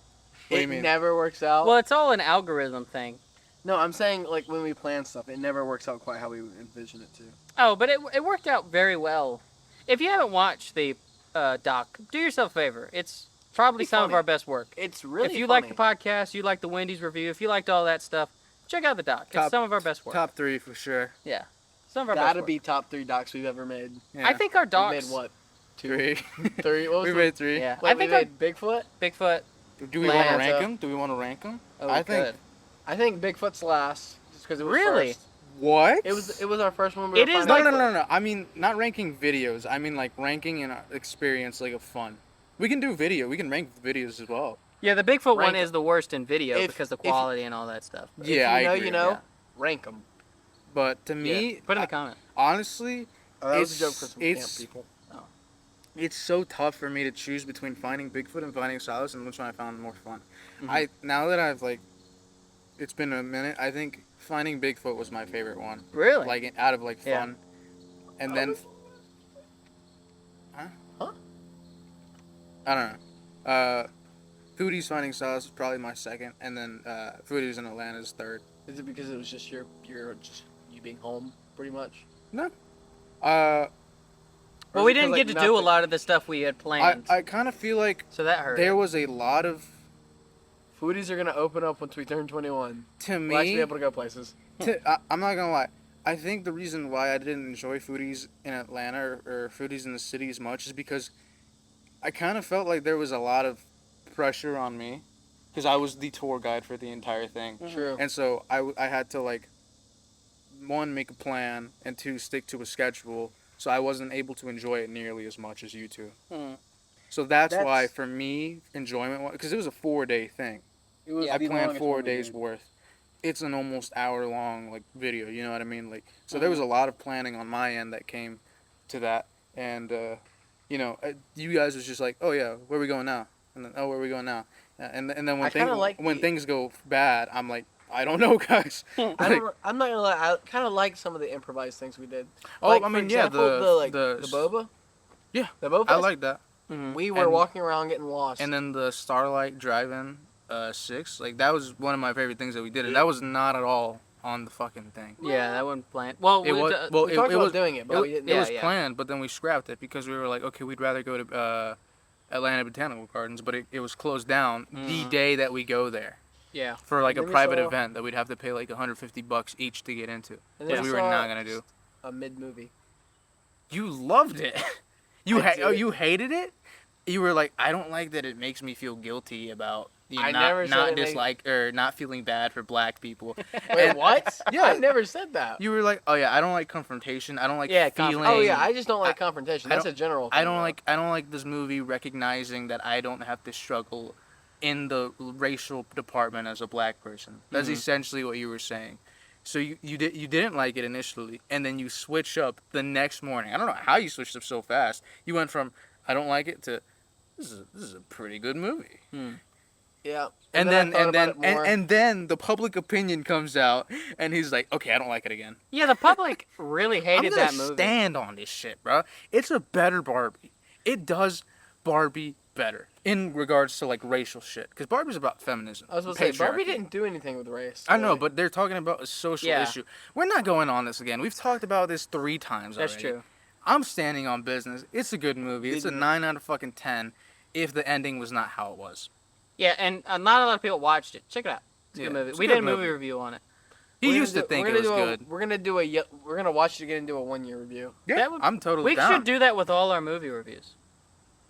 What do you It mean? never works out. Well, it's all an algorithm thing. No, I'm saying like when we plan stuff, it never works out quite how we envision it to. Oh, but it worked out very well. If you haven't watched the doc, do yourself a favor. It's probably It's some of funny. our best work. It's really. If you funny. like the podcast, you like the Wendy's review, if you liked all that stuff, check out the doc. It's Top- some of our best work. Top 3 for sure. Yeah. Some of our Gotta best be work. top 3 docs we've ever made. Yeah. I think our We docs... made what? 3. 3? What was we the- made 3. Yeah. Wait, I think we our made Bigfoot. Bigfoot... Do we want to Atlanta. rank them? Do we want to rank them? Oh, I we think. could. I think Bigfoot's last, just because it was Really? first. What? It was our first one. We It were is finding No, like- no, no, no. I mean, not ranking videos. I mean, like ranking an experience, like of fun. We can do video. We can rank videos as well. Yeah, the Bigfoot one Rank- is the worst in video If- because the if- quality and all that stuff. If Yeah, you know, I agree. you know. Yeah. Rank them. But to me, Put in the comment. honestly, Oh, that was a It's- joke for some camp it's- people. it's so tough for me to choose between finding Bigfoot and finding Silas, and which one I found more fun. Mhm. Now that I've like, it's been a minute. I think finding Bigfoot was my favorite one. Really? Like out of like Yeah. fun, and then. Huh? I don't know. Foodies finding Silas is probably my second, and then Foodies in Atlanta is third. Is it because it was just you being home, pretty much? Uh, well, Or we is it 'cause, didn't like, get to do a nothing? lot of the stuff we had planned. I kind of feel like so that hurt. there was a lot of, Foodies are gonna open up once we turn 21. to me. We'll actually be able to go places. I'm not gonna lie. I think the reason why I didn't enjoy Foodies in Atlanta or Foodies in the city as much is because I kind of felt like there was a lot of pressure on me, because I was the tour guide for the entire thing, True. and so I had to like, 1, make a plan, and 2, stick to a schedule. So I wasn't able to enjoy it nearly as much as you two. Hmm. So that's why That's- for me enjoyment, because it was a 4-day thing. It was I the planned longest 4 one we days did. worth. It's an almost hour-long like video. You know what I mean? Like, so there was a lot of planning on my end that came to that, and you guys was just like, oh yeah, where are we going now? And then, oh, where are we going now? And then I kinda like when the- things go bad, I'm like, I don't know, guys. I'm not gonna lie. I kind of like some of the improvised things we did. Oh, Like, I for mean, yeah, example, the boba. Yeah, The boba. I Fest, like that. Mhm. We were and- walking around getting lost. And then the Starlight Drive-In 6, like that was one of my favorite things that we did, and that was not at all on the fucking thing. Yeah, that wasn't planned. Well, It was well, we talked about was doing it, but we didn't. it Yeah, was yeah. planned, but then we scrapped it because we were like, okay, we'd rather go to Atlanta Botanical Gardens, but it was closed down the Mhm. day that we go there. Yeah. for like a Then we private saw- event that we'd have to pay like $150 each to get into, And which then we were saw not gonna do. a mid movie. You loved it. I did. You hated it. You were like, I don't like that it makes me feel guilty about I never said not it makes- dislike or not feeling bad for black people. Wait, what? Yeah. I never said that. You were like, oh yeah, I don't like confrontation. I don't like Yeah, feeling. Oh yeah, I just don't like confrontation. I That's a general thing. I don't like this movie recognizing that I don't have to struggle in the racial department as a black person. That's Mm-hmm. essentially what you were saying. So you didn't like it initially, and then you switch up the next morning. I don't know how you switched up so fast. You went from I don't like it to this is a pretty good movie. Yeah. And I then thought and about then it more. and then the public opinion comes out, and he's like, okay, I don't like it again. Yeah, the public really hated I'm gonna that movie. stand on this shit, bro. It's a better Barbie. It does Barbie better in regards to like racial shit, because Barbie's about feminism. I was supposed to say Barbie patriarchy. didn't do anything with race. I know, really. but they're talking about a social Yeah. issue. We're not going on this again. We've talked about this 3 times That's already. true. I'm standing on business. It's a good movie. It's a Did- 9 out of fucking 10. If the ending was not how it was. Yeah, and not a lot of people watched it. Check it out. It's a Yeah, good movie. it's a We good did a movie movie. review on it. He We're used gonna to do- think we're it was gonna do good. We're gonna watch it again and do a 1-year review. Yeah, That would- I'm totally We down. should do that with all our movie reviews.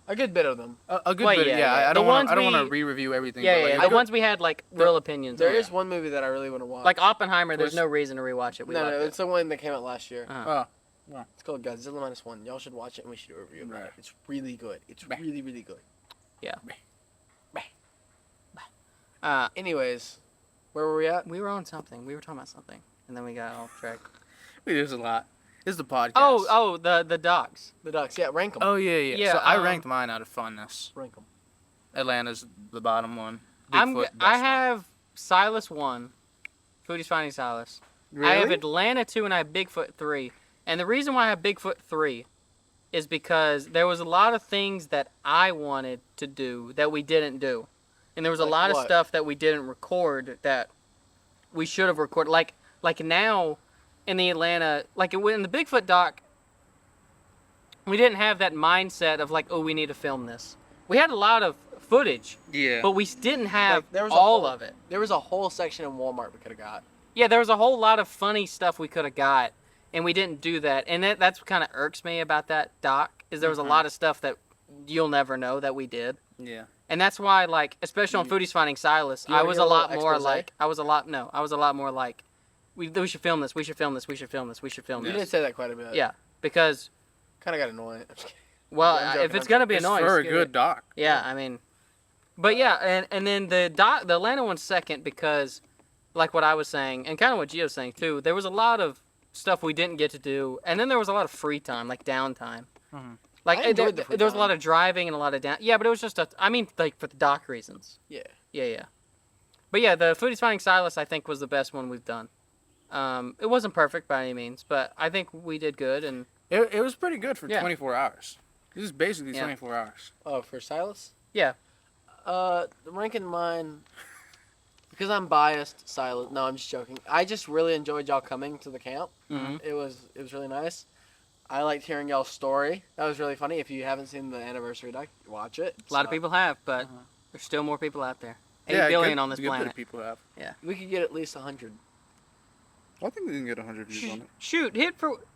A good bit of them. A good Well, bit. yeah, Yeah, yeah. I don't The want ones to we- re-review everything. Yeah, but, yeah. like, The a good- ones we had like real opinions There on. is one movie that I really want to watch. Like Oppenheimer, there's Which- no reason to rewatch it. We no, loved no, it. it's the one that came out last year. Uh-huh. Oh, It's called Godzilla -1. Y'all should watch it and we should do a review about it. Right. It's really good. It's Right. really, really good. Anyways, where were we at? We were on something. We were talking about something, and then we got off track. there's a lot. This is the podcast. Oh, the dogs. The Ducks. Yeah, rank them. Oh yeah. Yeah, So I um, ranked mine out of funness. Rank them. Atlanta's the bottom one. I Bigfoot, best I one. have Silas 1, Foodies Finding Silas. I have Atlanta 2, and I have Bigfoot 3. And the reason why I have Bigfoot 3 is because there was a lot of things that I wanted to do that we didn't do. And there was a Like lot of what? stuff that we didn't record that we should have recorded. Like now in the Atlanta, like in the Bigfoot doc, we didn't have that mindset of like, oh, we need to film this. We had a lot of footage, Yeah. but we didn't have Like, there was a all whole- of it. There was a whole section in Walmart we could have got. Yeah, there was a whole lot of funny stuff we could have got, and we didn't do that. And that's what kind of irks me about that doc, is there was a lot of stuff that you'll never know that we did. yeah. And that's why, like, especially on Foodies Finding Silas, You I wanna was hear a a lot little more expose? like, I was a lot more like, we should film this, we should film this, we should film this, we should film You this. did say that quite a bit. Yeah, because, Kind of got annoying. I'm just kidding. well, I'm joking, if it's I'm going to be It's annoying, for a screw good it. doc. Yeah, I mean, but yeah, and then the Atlanta one's second because, like what I was saying, and kind of what Gio was saying too, there was a lot of stuff we didn't get to do, and then there was a lot of free time, like downtime. Mhm. Like I enjoyed the free there was a lot time. of driving and a lot of down. Yeah, but it was just I mean, like for the doc reasons. Yeah. Yeah. But yeah, the Foodies Finding Silas I think was the best one we've done. It wasn't perfect by any means, but I think we did good, and It was pretty good for Yeah. 24 hours. This is basically Yeah. 24 hours. Oh, for Silas? yeah. Ranking mine, because I'm biased, Silas. No, I'm just joking. I just really enjoyed y'all coming to the camp. Mm-hmm. It was really nice. I liked hearing y'all's story. That was really funny. If you haven't seen the anniversary doc, watch it. A lot of people have, but Uh-huh. there's still more people out there. 8 billion on this a good bit planet. of people have. We could get at least 100. I think we can get 100 views on it. Shoot,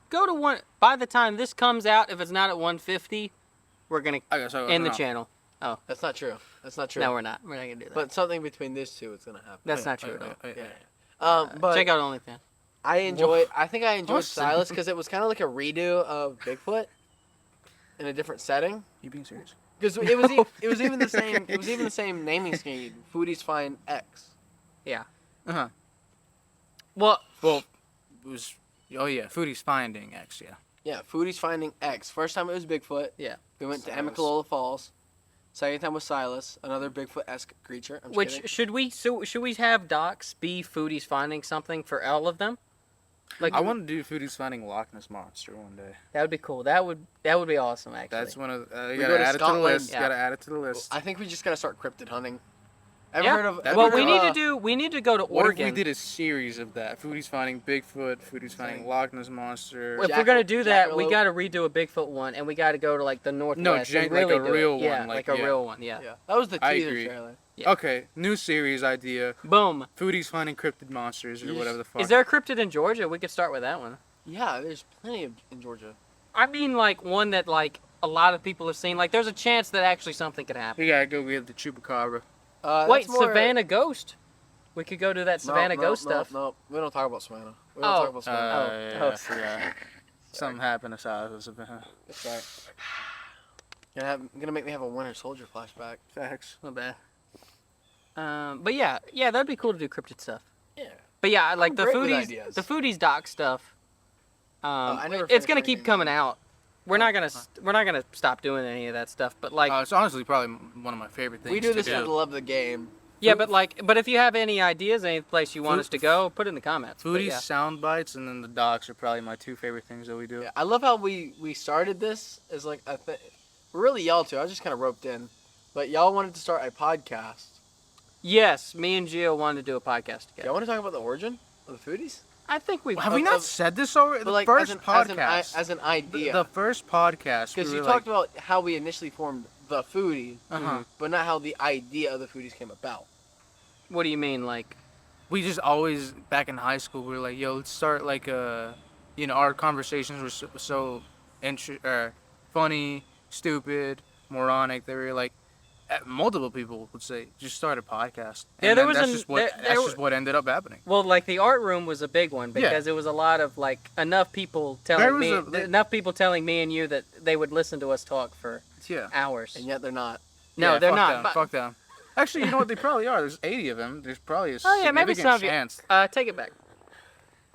go to one. By the time this comes out, if it's not at 150, we're gonna I guess I end the know. channel. That's not true. That's not true. No, we're not. We're not gonna do that. But something between these two is gonna happen. That's not true at all. Yeah. But Check out OnlyFans. I think I enjoyed Awesome. Silas because it was kind of like a redo of Bigfoot in a different setting. You being serious? Because it was it was even the same. It was even the same naming scheme. Foodies Find X. Uh-huh. Well, Well, it was... Oh, yeah. Foodies Finding X, yeah. Yeah, Foodies Finding X. First time it was Bigfoot. Yeah. We went to Silas. Amicalola Falls. Second time was Silas, another Bigfoot-esque creature. I'm just which kidding. should we have docs be Foodies Finding something for all of them? Like I want to do Foodies Finding Loch Ness Monster one day. that would be cool. That would be awesome actually. That's one of... you We gotta go to add it to the Scotland. list. Yeah. Gotta add it to the list. I think we just gotta start cryptid hunting Ever Yeah. heard of? That'd Well, be we cool. need to go to What Oregon. if we did a series of that? Foodies finding Bigfoot, Foodies finding Loch Ness Monster. If we're gonna do that, we got to redo a Bigfoot one, and we got to go to like the Northwest. No, and really like a do real it. one, Yeah, like, a yeah. real one. Yeah. Yeah, that was the I teaser agree. trailer. Yeah. Okay, new series idea. Boom. Foodies finding cryptid monsters or whatever the fuck. Is there a cryptid in Georgia? We could start with that one. Yeah, there's plenty of in Georgia. I mean, like one that like a lot of people have seen. Like, there's a chance that actually something could happen. We gotta go get the chupacabra. Wait, That's more- Savannah Ghost. We could go to that Savannah Ghost stuff. No, we don't talk about Savannah. We don't talk about Savannah. Yeah. Something happened to Silas. That's right. Gonna make me have a Winter Soldier flashback. Facts. Not bad. But yeah, that'd be cool to do cryptid stuff. Yeah. But yeah, like I'm the great with foodies, ideas. the foodies doc stuff. I never It's gonna finished keep reading coming it. out. We're not gonna stop doing any of that stuff. But like, It's honestly probably one of my favorite things. We do this to for the love of the game. yeah, but if you have any ideas, any place you want us to go, put it in the comments. But Foodies, yeah. sound bites, and then the docs are probably my two favorite things that we do. Yeah, I love how we started this as like a thing. Really, y'all too. I was just kind of roped in, but y'all wanted to start a podcast. Yes, me and Gio wanted to do a podcast together. Y'all want to talk about the origin of the Foodies? I think we Have we not said this already? But The like first as podcast. as an idea. The first podcast. Because we you were talked about how we initially formed the Foodies, Uh-huh. but not how the idea of the Foodies came about. What do you mean, like? We just always, back in high school, we were like, yo, let's start like our conversations were so funny, stupid, moronic. They were like, multiple people would say, just start a podcast. Yeah, And there then was that's an- just what there that's were- just what ended up happening. Well, like the art room was a big one because it was a lot of like enough people telling me and you that they would listen to us talk for Yeah. hours. And yet they're not. No, Yeah, they're fuck not. Them, but- fuck them. Actually, you know what? They probably are. There's 80 of them. There's probably a Oh yeah, maybe some significant of you. chance. Take it back.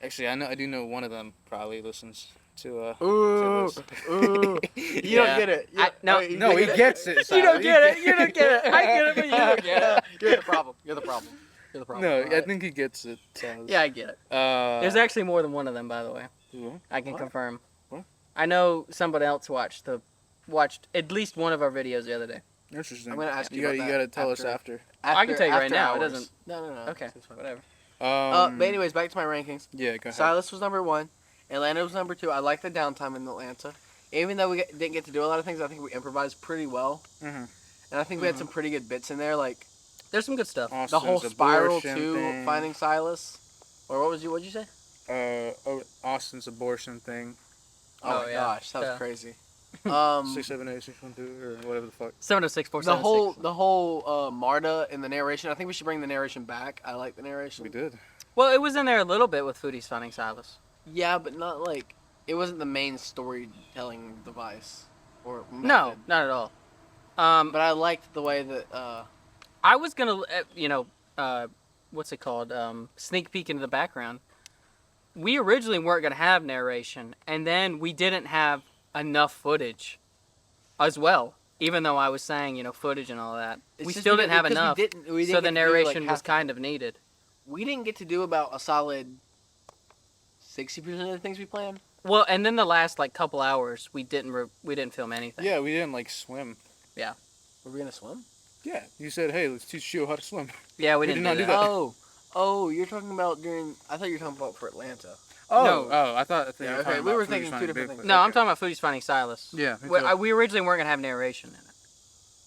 Actually, I do know one of them probably listens to Ooh, ooh. You Yeah. don't get it. No, he gets it. You don't Silas. get it. You don't get it. I get it, but you don't get it. You're the problem. You're the problem. You're the problem. No, I alright? think he gets it. Silas. Yeah, I get it. There's actually more than one of them, by the way. I can What? confirm. What? I know somebody else watched at least one of our videos the other day. Interesting. I'm gonna ask you gotta, about you that gotta tell us after. after. I can tell you right After now, it hours. doesn't- No. Okay, It's fine. whatever. But anyways, back to my rankings. Yeah, go ahead. Silas was number 1. Atlanta was number 2. I like the downtime in Atlanta. Even though we didn't get to do a lot of things, I think we improvised pretty well. Mhm. And I think we had some pretty good bits in there, like There's some good stuff. Austin's the whole spiral abortion to thing. finding Silas. Or what'd you say? Austin's abortion thing. Oh, Oh, my yeah. gosh, that was Yeah. crazy. 678 612 or whatever the fuck. 706 the whole Marta in the narration. I think we should bring the narration back. I like the narration. We did. Well, it was in there a little bit with Foodies Finding Silas. Yeah, but not like it wasn't the main storytelling device or No, method. not at all. But I liked the way that I was gonna, what's it called? Sneak peek into the background. We originally weren't gonna have narration, and then we didn't have enough footage, as well. Even though I was saying, footage and all that, it's we just still because- didn't have because enough. we didn't So get the to do, narration like, was kind of needed. we didn't get to do about a solid 60% of the things we planned. Well, and then the last couple hours, we didn't film anything. Yeah, we didn't swim. Were we gonna swim? Yeah, you said, hey, let's teach you how to swim. Yeah, we We didn't did not do do that. that. Oh, you're talking about during. I thought you were talking about for Atlanta. No. I thought you Yeah, were okay, talking we about were Foodies thinking two Finding different Bigfoot. things. No, I'm talking about Foodies Finding Silas. Yeah, me We, too. we originally weren't gonna have narration in it.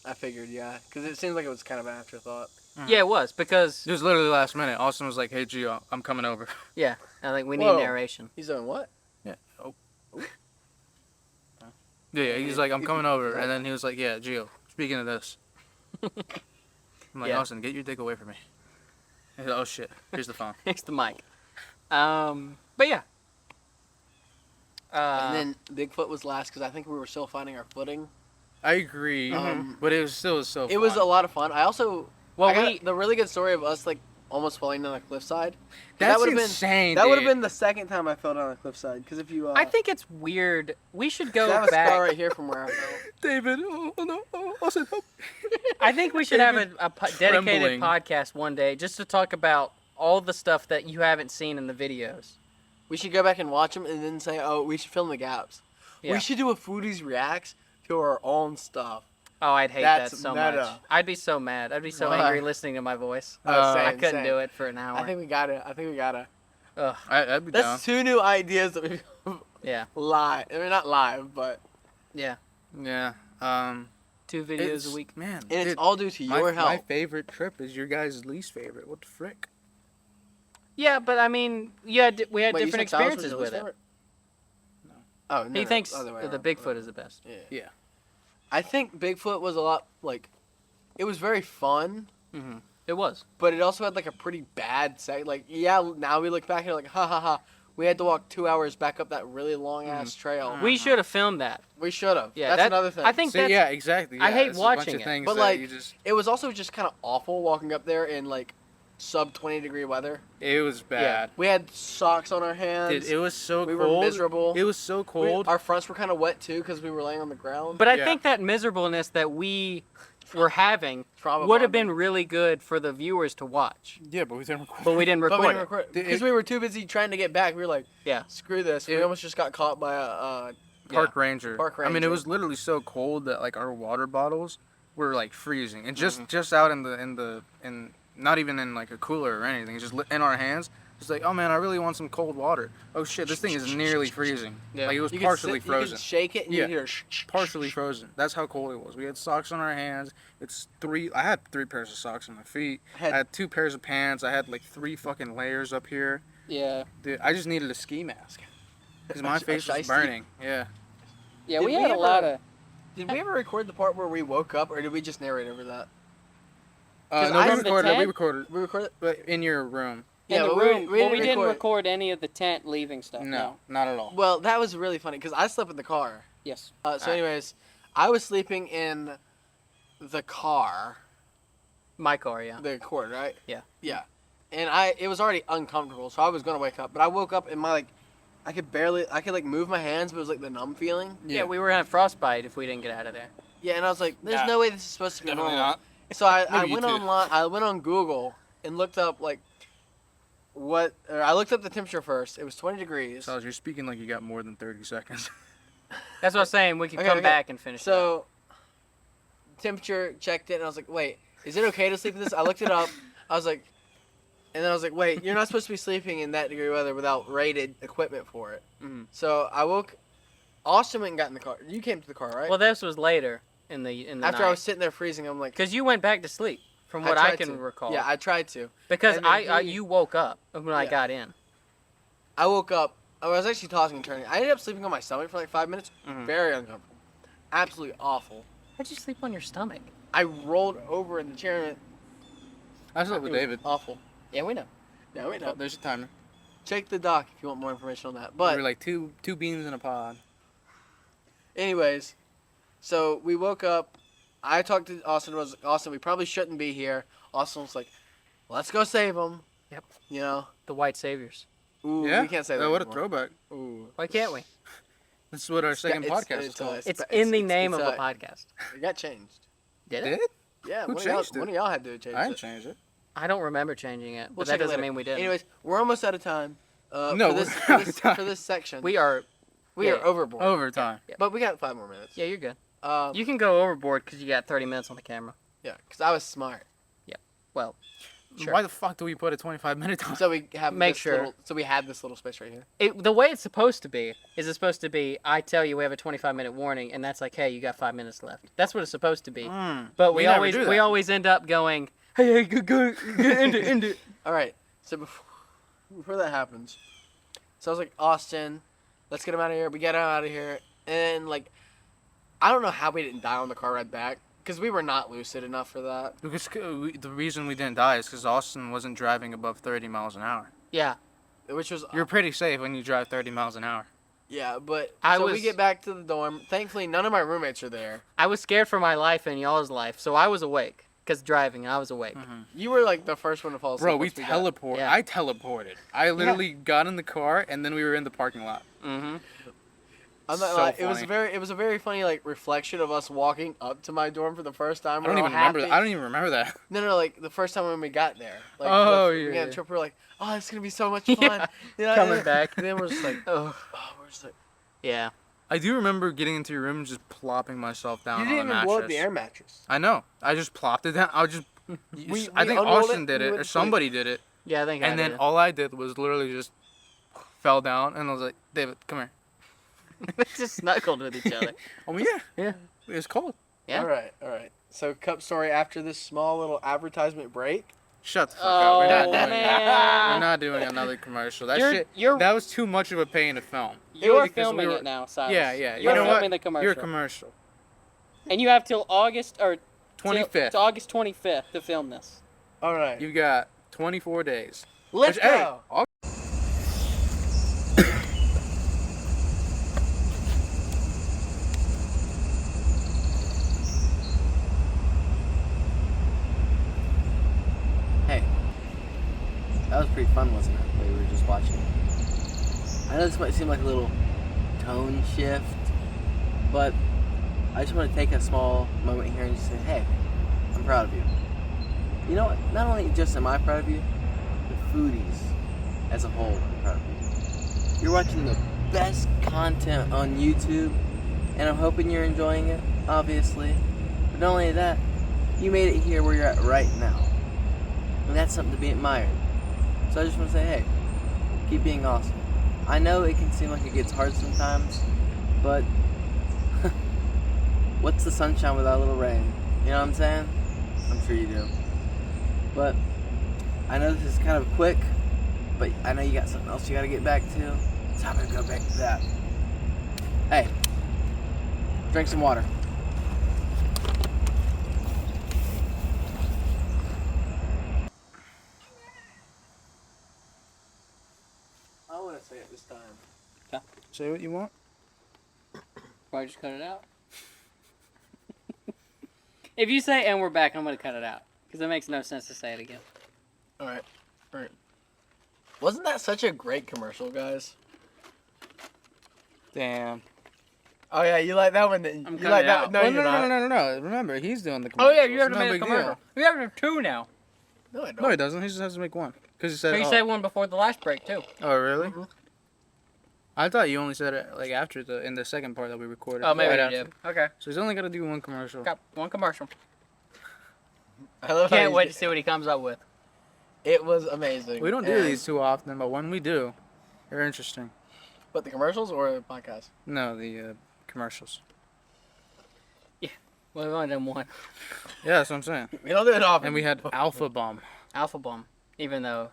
I figured, yeah, because it seemed like it was kind of an afterthought. Yeah, it was because It was literally last minute. Austin was like, hey, Gio, I'm coming over. I think we need Whoa. narration. He's doing what? Yeah. Yeah, he's like, I'm coming over. And then he was like, yeah, Gio, speaking of this. I'm like, Yeah. Austin, get your dick away from me. He's like, oh, shit. Here's the phone. Next the mic. But yeah. And then Bigfoot was last because I think we were still finding our footing. I agree. But it was still so It was a lot of fun. I also Well, I got the really good story of us almost falling down a cliffside. That's would've insane, That would have dude. been the second time I fell down a cliffside. Because if you, I think it's weird. We should I go have a scar back. right here from where I fell. David, oh no, Austin, help. I think we should have a dedicated Trembling. podcast one day just to talk about all the stuff that you haven't seen in the videos. We should go back and watch them and then say, oh, we should fill in the gaps. Yeah. We should do a Foodies reacts to our own stuff. Oh, I'd hate That's that so meta. much. I'd be so mad. I'd be so Why? angry listening to my voice. Same, I couldn't same. do it for an hour. I think we got it. Ugh. I'd be down. That's 2 new ideas that we Yeah. live. I mean, not live, but Yeah. Yeah. 2 videos a week. Man, and it's dude, all due to your my help. favorite trip is your guys' least favorite. What the frick? Yeah, but I mean, yeah, we had Wait, you different said Silas was experiences your with least it. favorite? Oh, no. He thinks other way the around. Bigfoot is the best. Yeah. I think Bigfoot was a lot like, it was very fun, Mm-hmm. It was. but it also had like a pretty bad seg. Like, yeah, now we look back and like, ha ha ha. We had to walk 2 hours back up that really long ass trail. We should have filmed that. We should have. Yeah, That's that- another thing. I think See, that's. yeah, exactly. I yeah, hate it's a bunch watching of it. things But, that like, you just. it was also just kind of awful walking up there in like sub 20-degree weather. It was bad. We had socks on our hands. Dude, it was so we cold. were miserable. It was so cold. Our fronts were kind of wet too because we were laying on the ground. But I Yeah. think that miserableness that we were having Trauma would have bonding. been really good for the viewers to watch. Yeah, but we didn't record. But we didn't But record we it. didn't record Dude, because we were too busy trying to get back. We were like, Yeah. screw this. We It- almost just got caught by a Park Ranger. Park I mean, it Ranger. was literally so cold that like our water bottles were like freezing, and Mm-hmm. just out in not even in like a cooler or anything, just in our hands. It's like, oh man, I really want some cold water. Oh shit, this thing is nearly freezing. Yeah. Like it was You could partially sit- You frozen. could shake it and Yeah. you hear sh- Partially frozen. That's how cold it was. We had socks on our hands. I had 3 pairs of socks on my feet. I had 2 pairs of pants. I had like 3 fucking layers up here. Yeah. Dude, I just needed a ski mask because my A face was shiesty. burning. Yeah. Yeah, Did we we had a ever- lot of. Did we ever record the part where we woke up, or did we just narrate over that? 'Cause No, I we have the recorded. We tent. recorded, We recorded. but in your room. In the but room. we We didn't record. record any of the tent leaving stuff. No, not at all. Well, that was really funny because I slept in the car. Yes. So, Alright. anyways, I was sleeping in the car, My car, yeah. the Accord, right? Yeah. Yeah, and it was already uncomfortable, so I was gonna wake up, but I woke up and I could like move my hands, but it was like the numb feeling. Yeah, we were gonna have frostbite if we didn't get out of there. Yeah, and I was like, "There's Yeah. no way this is supposed to be Definitely normal." not. So I Maybe you went too. online. I went on Google and looked up like I looked up the temperature first. It was 20 degrees. So you're speaking like you got more than 30 seconds. That's what I'm saying. We could Okay, come okay. back and finish. it up. So temperature checked it, and I was like, "Wait, is it okay to sleep in this?" I looked it up. I was like, and then I was like, "Wait, you're not supposed to be sleeping in that degree weather without rated equipment for it." Mhm. So I woke. Austin went and got in the car. You came to the car, right? Well, this was later in the After night. I was sitting there freezing, I'm like, Because you went back to sleep, from what I tried can to. recall. Yeah, I tried to. Because and then you woke up when I Yeah. got in. I woke up. I was actually tossing and turning. I ended up sleeping on my stomach for like 5 minutes. Mhm. Very uncomfortable. Absolutely awful. How'd you sleep on your stomach? I rolled over in the chair and I slept with it was David. awful. Yeah, we know. Yeah, wait, Oh, no. there's a timer. Check the doc if you want more information on that. we But were like two beans in a pod. anyways, so we woke up. I talked to Austin. Was Austin? We probably shouldn't be here. Austin was like, "Let's go save him." Yep. You know. The white saviors. Ooh, Yeah. we can't say that. What a anymore. throwback. Ooh. Why can't we? This is what our second it's- podcast is it's, called. It's It's- in the it's- name it's, of a podcast. It got changed. Did Did it? it? Yeah. Who one changed it? One of y'all had to change I it. didn't change it. I don't remember changing it, We'll but check that it doesn't later. mean we didn't. Anyways, we're almost out of time. No, for this, we're for out of this, time. for this section. We are. we yeah. are overboard. Overtime. But we got 5 more minutes. Yeah, you're good. Um, You can go overboard because you got 30 minutes on the camera. yeah, because I was smart. Well, sure. Why the fuck do we put a 25-minute time? So we have Make this sure. Little, so we had this little space right here. the way it's supposed to be is it's supposed to be I tell you we have a 25-minute warning, and that's like, hey, you got 5 minutes left. That's what it's supposed to be. But we never always do that. we always end up going, hey, go, end it. All right. So before that happens, so I was like, Austin, let's get him out of here. We get him out of here, and like, I don't know how we didn't die on the car ride back because we were not lucid enough for that. Because the reason we didn't die is because Austin wasn't driving above 30 miles an hour. Yeah, Which was You're pretty safe when you drive 30 miles an hour. yeah, but I we was- get back to the dorm. Thankfully, none of my roommates are there. I was scared for my life and y'all's life, so I was awake. Because driving, I was awake. You were like the first one to fall asleep. Bro, we once got- teleported. Yeah. I teleported. I literally got in the car and then we were in the parking lot. Mm-hmm. I'm not So lying. funny. It was a very funny like reflection of us walking up to my dorm for the first time. I don't We're all even remember happy. that. I don't even remember that. No, like the first time when we got there. Like, Oh, we got yeah. a trip. We're like, oh, it's gonna be so much fun. Yeah. You know, Coming and- back. And then we're just like, Oh, oh, we're just like, yeah. I do remember getting into your room and just plopping myself down You on didn't the even mattress. blow up the air mattress. I know. I just plopped it down. I think unrolled Austin it, did you it went or to sleep. somebody did it. Yeah, I think I And then did. all I did was literally just fell down and I was like, David, come here. We just snuggled with each other. Oh yeah. Yeah. It was cold. Yeah. All right. So, cup story after this small little advertisement break. Shut the fuck Oh, up. We're not doing it. man. We're not doing another commercial. That You're- that was too much of a pain to film. You're Because filming we were- it now, Silas. Yeah. You're You know filming what? the commercial. You're a commercial. And you have till August or 25th. to August 25th to film this. All right. You've got 24 days. Let's Hey, go. Hey, that was pretty fun, wasn't it? What we were just watching. I know this might seem like a little tone shift, but I just want to take a small moment here and just say, hey, I'm proud of you. You know what? Not only just am I proud of you, the Foodies as a whole are proud of you. You're watching the best content on YouTube, and I'm hoping you're enjoying it, obviously. But not only that, you made it here where you're at right now. And that's something to be admired. So I just want to say, hey, keep being awesome. I know it can seem like it gets hard sometimes, but what's the sunshine without a little rain? You know what I'm saying? I'm sure you do. But I know this is kind of quick, but I know you got something else you got to get back to, so I'm going to go back to that. Hey, drink some water. I want to say it this time. Say what you want. Why just cut it out? If you say "and we're back," I'm gonna cut it out because it makes no sense to say it again. All right. Wasn't that such a great commercial, guys? Damn. Oh yeah, you like that one? Didn't you? I'm You cutting like it that? out. No, Well, you're not. no. Remember, he's doing the Oh commercial. yeah, you have to no make a big commercial. deal. We have to have two now. No, I don't. No, he doesn't. He just has to make one. Because he said, But you oh. said one before the last break too. Oh, really? Mhm. I thought you only said it like after in the second part that we recorded. Oh, maybe Right you after. did. Okay, So he's only got to do one commercial. got one commercial. I love how Can't he's- wait to see what he comes up with. It was amazing. We don't do And- these too often, but when we do, they're interesting. What, the commercials or the podcast? No, the commercials. Well, we've only done one. Yeah, that's what I'm saying. We don't do it often. And we had Alpha Bomb. Alpha Bomb. Even though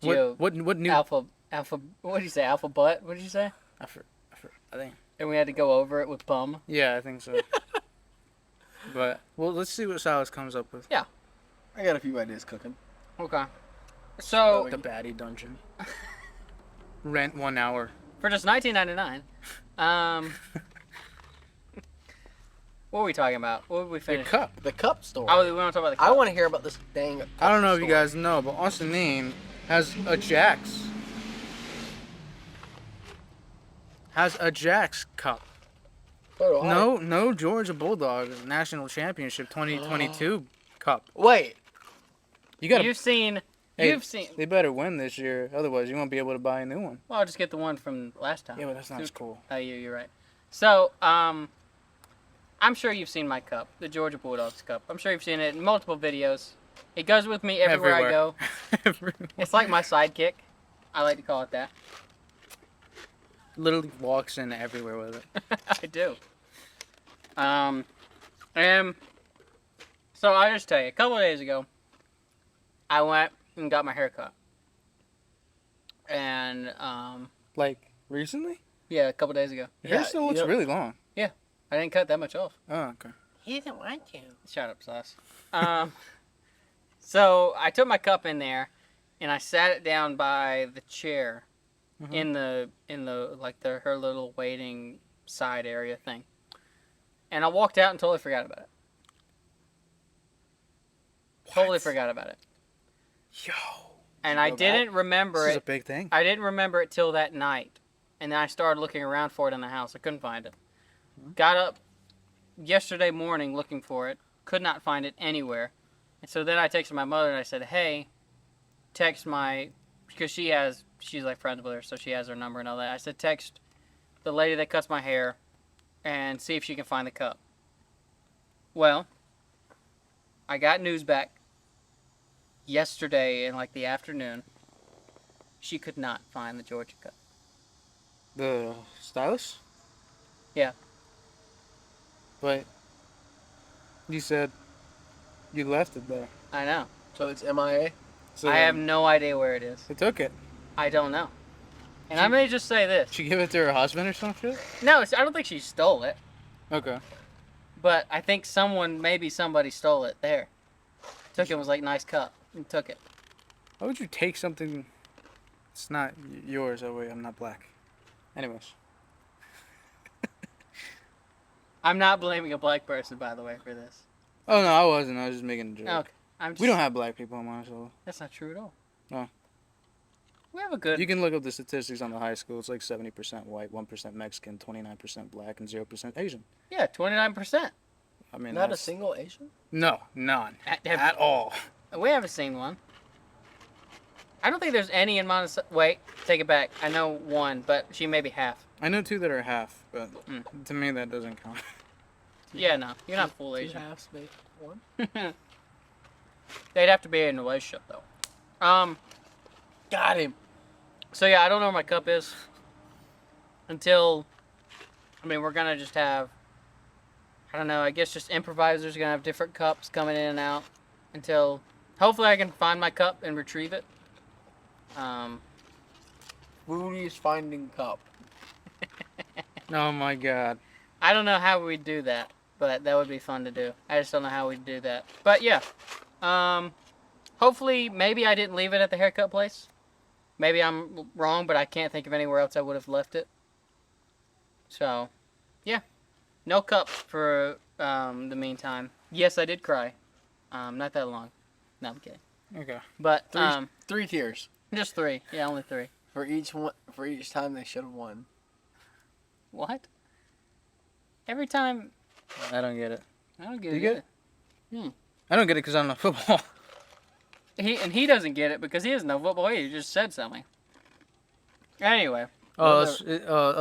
Gio, What new? Alpha. What did you say? Alpha butt. What did you say? I think. And we had to go over it with bum. Yeah, I think so. But well, let's see what Silas comes up with. I got a few ideas cooking. Okay. So The baddie dungeon. Rent 1 hour. for just $19.99, what were we talking about? What did we The finish? cup. The cup store. Oh, we want to talk about the cup. I want to hear about this dang. I don't know if cup you store. guys know, but Austin Dean has a Jax. Has a Jax cup. So do I. No Georgia Bulldogs National Championship 2022 cup. Wait. You gotta. You've seen. Hey, You've seen. They better win this year, otherwise you won't be able to buy a new one. Well, I'll just get the one from last time. Yeah, but that's not as cool. Oh, you're right. So, I'm sure you've seen my cup, the Georgia Bulldogs cup. I'm sure you've seen it in multiple videos. It goes with me everywhere I go. Everywhere. It's like my sidekick. I like to call it that. Literally walks in everywhere with it. I do. And so I'll just tell you, a couple of days ago, I went and got my hair cut. And, Like recently? yeah, a couple of days ago. Your hair Yeah, still looks you know- really long. I didn't cut that much off. Oh, okay. He didn't want to. Shut up, Sauce. So I took my cup in there, and I sat it down by the chair, Mhm. in the like her little waiting side area thing, and I walked out and totally forgot about it. Totally forgot about it, Yo. and you I go back? didn't remember This is a it. big thing. I didn't remember it till that night, and then I started looking around for it in the house. I couldn't find it. Got up yesterday morning looking for it. Could not find it anywhere. And so then I texted my mother and I said, hey, text my, because she's like friends with her, so she has her number and all that. I said, text the lady that cuts my hair and see if she can find the cup. Well, I got news back yesterday in like the afternoon. She could not find the Georgia cup. The stylus? Yeah. But you said you left it there. I know. So it's MIA? So I have no idea where it is. They took it. I don't know. And I may just say this. Did she give it to her husband or some shit? No, I don't think she stole it. Okay. But I think maybe somebody stole it there. Took it and was like, nice cup. And took it. Why would you take something it's not yours? Oh, wait, I'm not black. Anyways. I'm not blaming a black person, by the way, for this. Oh, no, I wasn't. I was just making a joke. Okay. We don't have black people in Monticello. That's not true at all. No. We have a good... You can look up the statistics on the high school. It's like 70% white, 1% Mexican, 29% black, and 0% Asian. Yeah, 29%. I mean, not a single Asian? No, none. At all. We haven't seen one. I don't think there's any in Monticello. Wait, take it back. I know one, but she may be half. I know 2 that are half, but to me that doesn't count. Yeah, no. You're not full 2 Asian. halves make 1? They'd have to be in a relationship, though. Got him. So, yeah, I don't know where my cup is. Until... I mean, we're going to just have... I don't know, I guess just improvisers are going to have different cups coming in and out. Until... Hopefully I can find my cup and retrieve it. Foodies finding cup. Oh my god. I don't know how we'd do that, but that would be fun to do. I just don't know how we'd do that. But yeah, hopefully, maybe I didn't leave it at the haircut place. Maybe I'm wrong, but I can't think of anywhere else I would have left it. So, yeah, no cup for the meantime. Yes, I did cry. Not that long. No, I'm kidding. Okay. But 3 tiers. just 3. Yeah, only 3. For each time they should have won. What? Every time. I don't get it. I don't get Do it. you get either. it? I don't get it because I don't know football. He doesn't get it because he doesn't know football. He just said something. Anyway. Oh,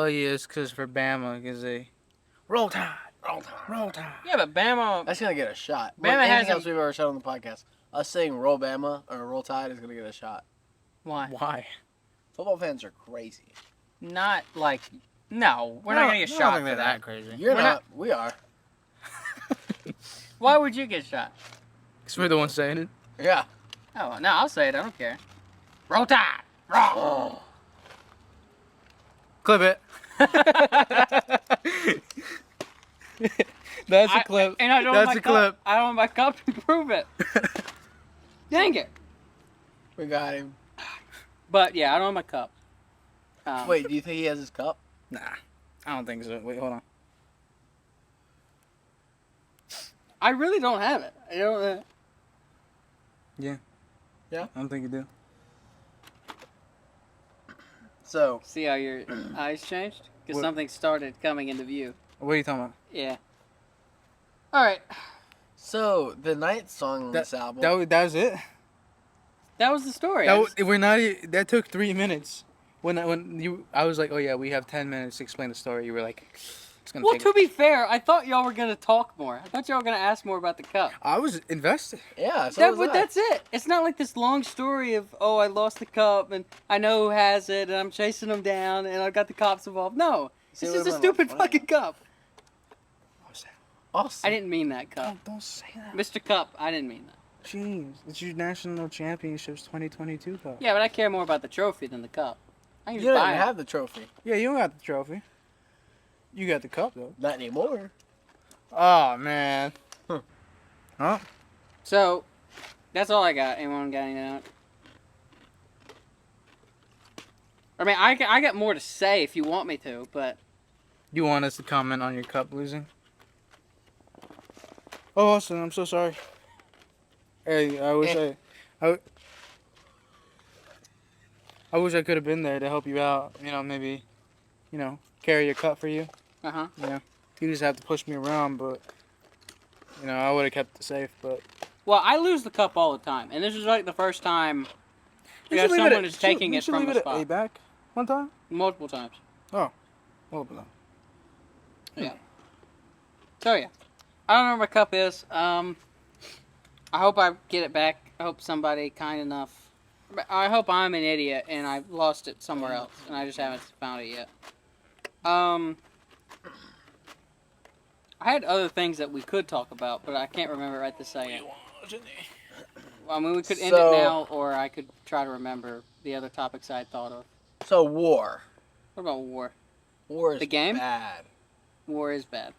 yeah, it's because for Bama, because they... Roll Tide! Roll Tide! Roll Tide! Yeah, but Bama. That's going to get a shot. Bama Anything hasn't- else we've ever said on the podcast. Us saying Roll Bama or Roll Tide is going to get a shot. Why? Why? Football fans are crazy. Not like. No, we're not gonna get shot for that. crazy. You're We're not. We are. Why would you get shot? Because we're the ones saying it. Yeah. Oh no, I'll say it. I don't care. Roll Tide. Roll. Oh. Clip it. That's a clip. And I don't That's want my a clip. cup. I don't want my cup to prove it. Dang it. We got him. But yeah, I don't want my cup. Wait, do you think he has his cup? Nah, I don't think so. Wait, hold on. I really don't have it. I don't. Yeah. Yeah? I don't think you do. So, See how your eyes changed? Because What? something started coming into view. What are you talking about? Yeah. All right. the ninth song on this album. That was it? That was the story. That took 3 minutes. I was like, oh yeah, we have 10 minutes to explain the story. You were like, it's gonna Well, take. to be fair, I thought y'all were gonna talk more. I thought y'all were gonna ask more about the cup. I was invested. yeah, so That, was but I. that's it. It's not like this long story of, oh, I lost the cup and I know who has it and I'm chasing them down and I got the cops involved. No, See, it's it just a would've been stupid funny. fucking cup. Awesome. I didn't mean that cup. Don't say that. Mr. Cup, I didn't mean that. Jeez, it's your National Championships 2022 cup. Yeah, but I care more about the trophy than the cup. I can You just don't buy even it. have the trophy. Yeah, you got the trophy. You got the cup though. Not anymore. Oh man. Huh. Huh? So, that's all I got. Anyone got anything else? I mean, I got more to say if you want me to, but... You want us to comment on your cup losing? Oh, Austin, I'm so sorry. Hey, I wish I could have been there to help you out. You know, maybe, carry your cup for you. Uh-huh. You just have to push me around, but, I would have kept it safe, but. Well, I lose the cup all the time, and this is like the first time someone is taking it from the spot. A back one time? Multiple times. Well, Well below. Yeah. So yeah, I don't know where my cup is. I hope I get it back. I hope somebody kind enough. I hope I'm an idiot and I've lost it somewhere else and I just haven't found it yet. I had other things that we could talk about, but I can't remember right this second. I mean, we could end it now, or I could try to remember the other topics I had thought of. So war. What about war? War is The game? bad. War is bad.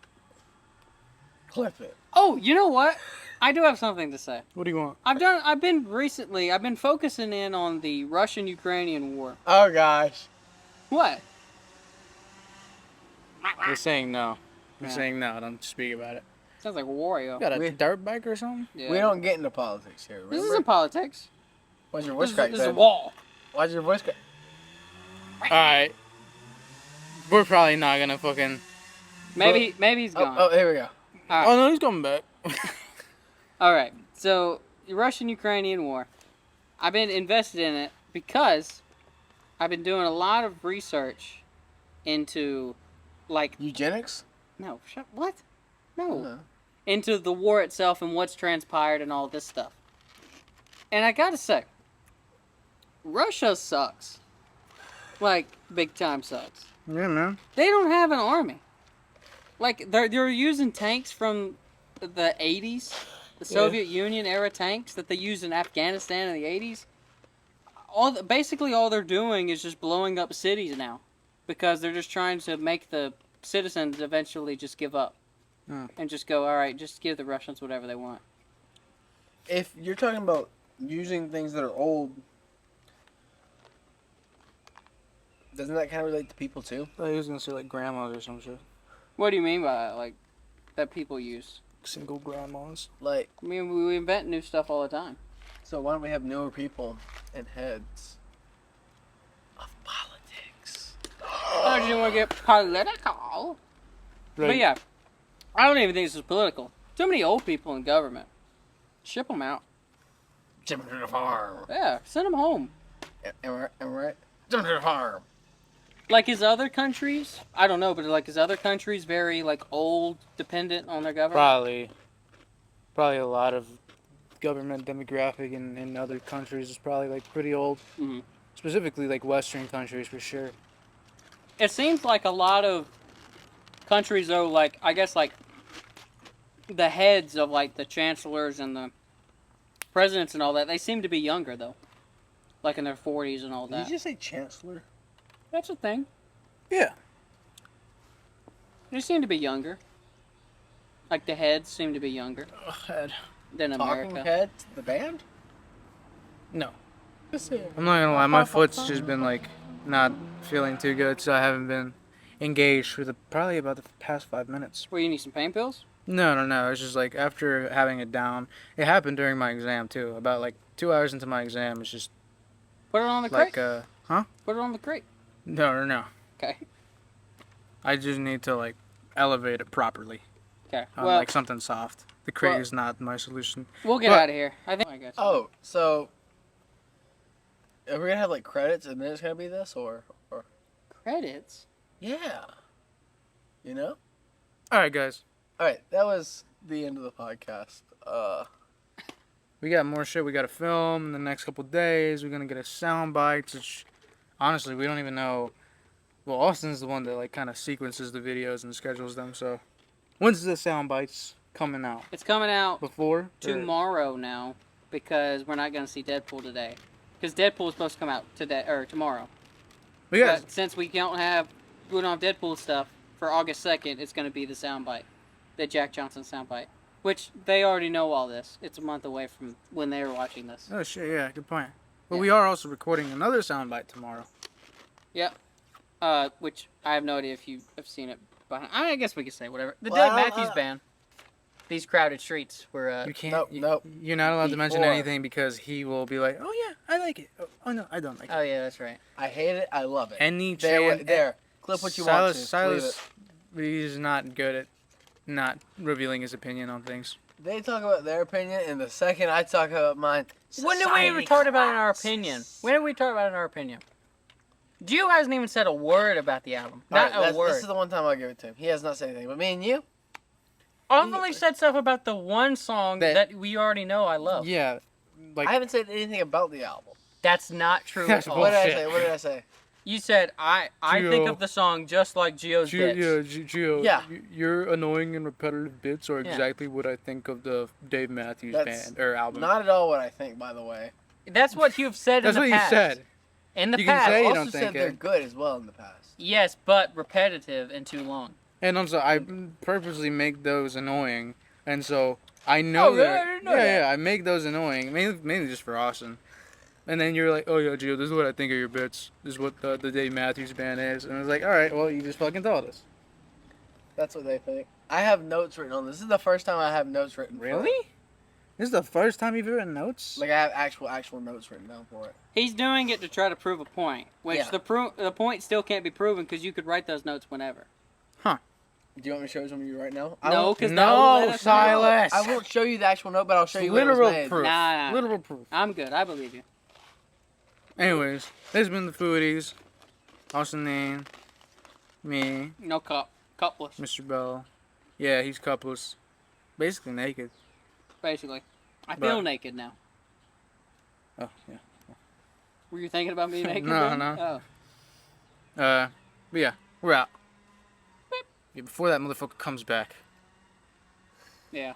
Clip it. Oh, you know what? I do have something to say. What do you want? I've been focusing in on the Russian-Ukrainian war. Oh gosh. What? You're saying no. You're Yeah. saying no. Don't speak about it. Sounds like Wario. Got a dirt bike or something? Yeah. We don't get into politics here. Remember? This isn't politics. Why's your voice This crack, is a Ben? wall. Why's your voice crack? Alright. We're probably not gonna fucking... Maybe he's gone. Oh, here we go. All right. Oh no, he's coming back. All right. So the Russian-Ukrainian war. I've been invested in it because I've been doing a lot of research into, like, Eugenics? no, what? No. No. Into the war itself and what's transpired and all this stuff. And I gotta say, Russia sucks. Like, big time sucks. Yeah, man. They don't have an army. Like, they're using tanks from the 80s, the Soviet Union era tanks that they used in Afghanistan in the 80s. Basically all they're doing is just blowing up cities now, because they're just trying to make the citizens eventually just give up. And just go, all right, just give the Russians whatever they want. If you're talking about using things that are old, doesn't that kind of relate to people too? I thought he was gonna say like grandmas or some shit. What do you mean by that? Like, that people use? Single grandmas. Like, I mean, we invent new stuff all the time. so why don't we have newer people and heads of politics? I just want to get political. Right. But yeah, I don't even think this is political. Too many old people in government. Ship them out. Jump to the farm. Yeah, send them home. Am I right? Jump to the farm. Like his other countries, I don't know, but like his other countries, very like old, dependent on their government. Probably a lot of government demographic in other countries is probably like pretty old. Mhm. Specifically like Western countries for sure. It seems like a lot of countries, though, like I guess like the heads of like the chancellors and the presidents and all that, they seem to be younger though, like in their 40s and all Did that. you just say chancellor? That's a thing. Yeah. They seem to be younger. Like the heads seem to be younger Head. than Talking America. Heads, the band? No. This is- I'm not gonna lie, my foot's just been like not feeling too good, so I haven't been engaged for probably about the past 5 minutes. Where you need some pain pills? No. It's just like after having it down, it happened during my exam too. About like 2 hours into my exam, it's just Put it on the like crate. Put it on the crate. No. Okay. I just need to like elevate it properly Okay. on Well, like something soft. The crate well- is not my solution. we'll get But- out of here. I think. I guess. Oh, so are we gonna have like credits and then it's gonna be this or Credits. yeah, you know? All right, guys. All right, that was the end of the podcast. We got more shit we got to film in the next couple days. We're gonna get a sound bites, which honestly we don't even know. Well, Austin's the one that like kind of sequences the videos and schedules them. So, when's the sound bites coming out? It's coming out Before? Or- tomorrow now because we're not going to see Deadpool today. Because Deadpool is supposed to come out today or tomorrow. We got But since we don't have Deadpool stuff for August 2nd, it's going to be the soundbite, the Jack Johnson soundbite. Which they already know all this. It's a month away from when they were watching this. Oh shit! Yeah, good point. But Yeah. we are also recording another soundbite tomorrow. Yep. Which I have no idea if you have seen it. But I guess we could say whatever. The Well, Dave Matthews Band. These crowded streets were. You can't. Nope. You're not allowed to mention Before. anything because he will be like, "Oh yeah, I like it." Oh no, I don't like it. Oh yeah, that's right. I hate it. I love it. Any There, chance? there. Clip what you Silas, want to. Silas, he's not good at not revealing his opinion on things. They talk about their opinion, and the second I talk about mine, When did we ever society talk about it in our collapses. opinion? When did we talk about it in our opinion? Gio hasn't even said a word about the album. Not Alright, a word. This is the one time I'll give it to him. He has not said anything. But me and you? I've only said stuff about the one song that we already know I love. Yeah. Like, I haven't said anything about the album. That's not true That's at all. What did I Bullshit. say? What did I say? You said, I think Gio. of the song just like Gio's bits. Gio. Yeah. Your annoying and repetitive bits are Yeah. exactly what I think of the Dave Matthews That's band or album. Not at all what I think, by the way. That's what you've said That's in the what past. you said. In the You can past. say I you also don't said think they're it. good as well in the past. Yes, but repetitive and too long. And also, I purposely make those annoying, and so I know Oh, really? that. I didn't know that. Yeah, I make those annoying, mainly just for Austin. And then you're like, oh yeah, Gio, this is what I think of your bits. This is what the Dave Matthews band is. And I was like, all right, well, you just fucking told us. That's what they think. I have notes written on this. This is the first time I have notes written. For it. This is the first time you've written notes? Like I have actual notes written down for it. He's doing it to try to prove a point, which Yeah. the point still can't be proven because you could write those notes whenever. Do you want me to show some of you right now? No, because No, Silas. I won't show you the actual note, but I'll show you what it was Literal made. proof. Nah. Literal proof. I'm good. I believe you. Anyways, this has been the Foodies. Austin Name. Me. No cupless, Mr. Bell. Yeah, he's cupless. Basically naked. basically. I But- feel naked now. Oh, yeah. Were you thinking about being naked? No, then? no. Oh. But yeah, we're out. Yeah, before that motherfucker comes back. Yeah.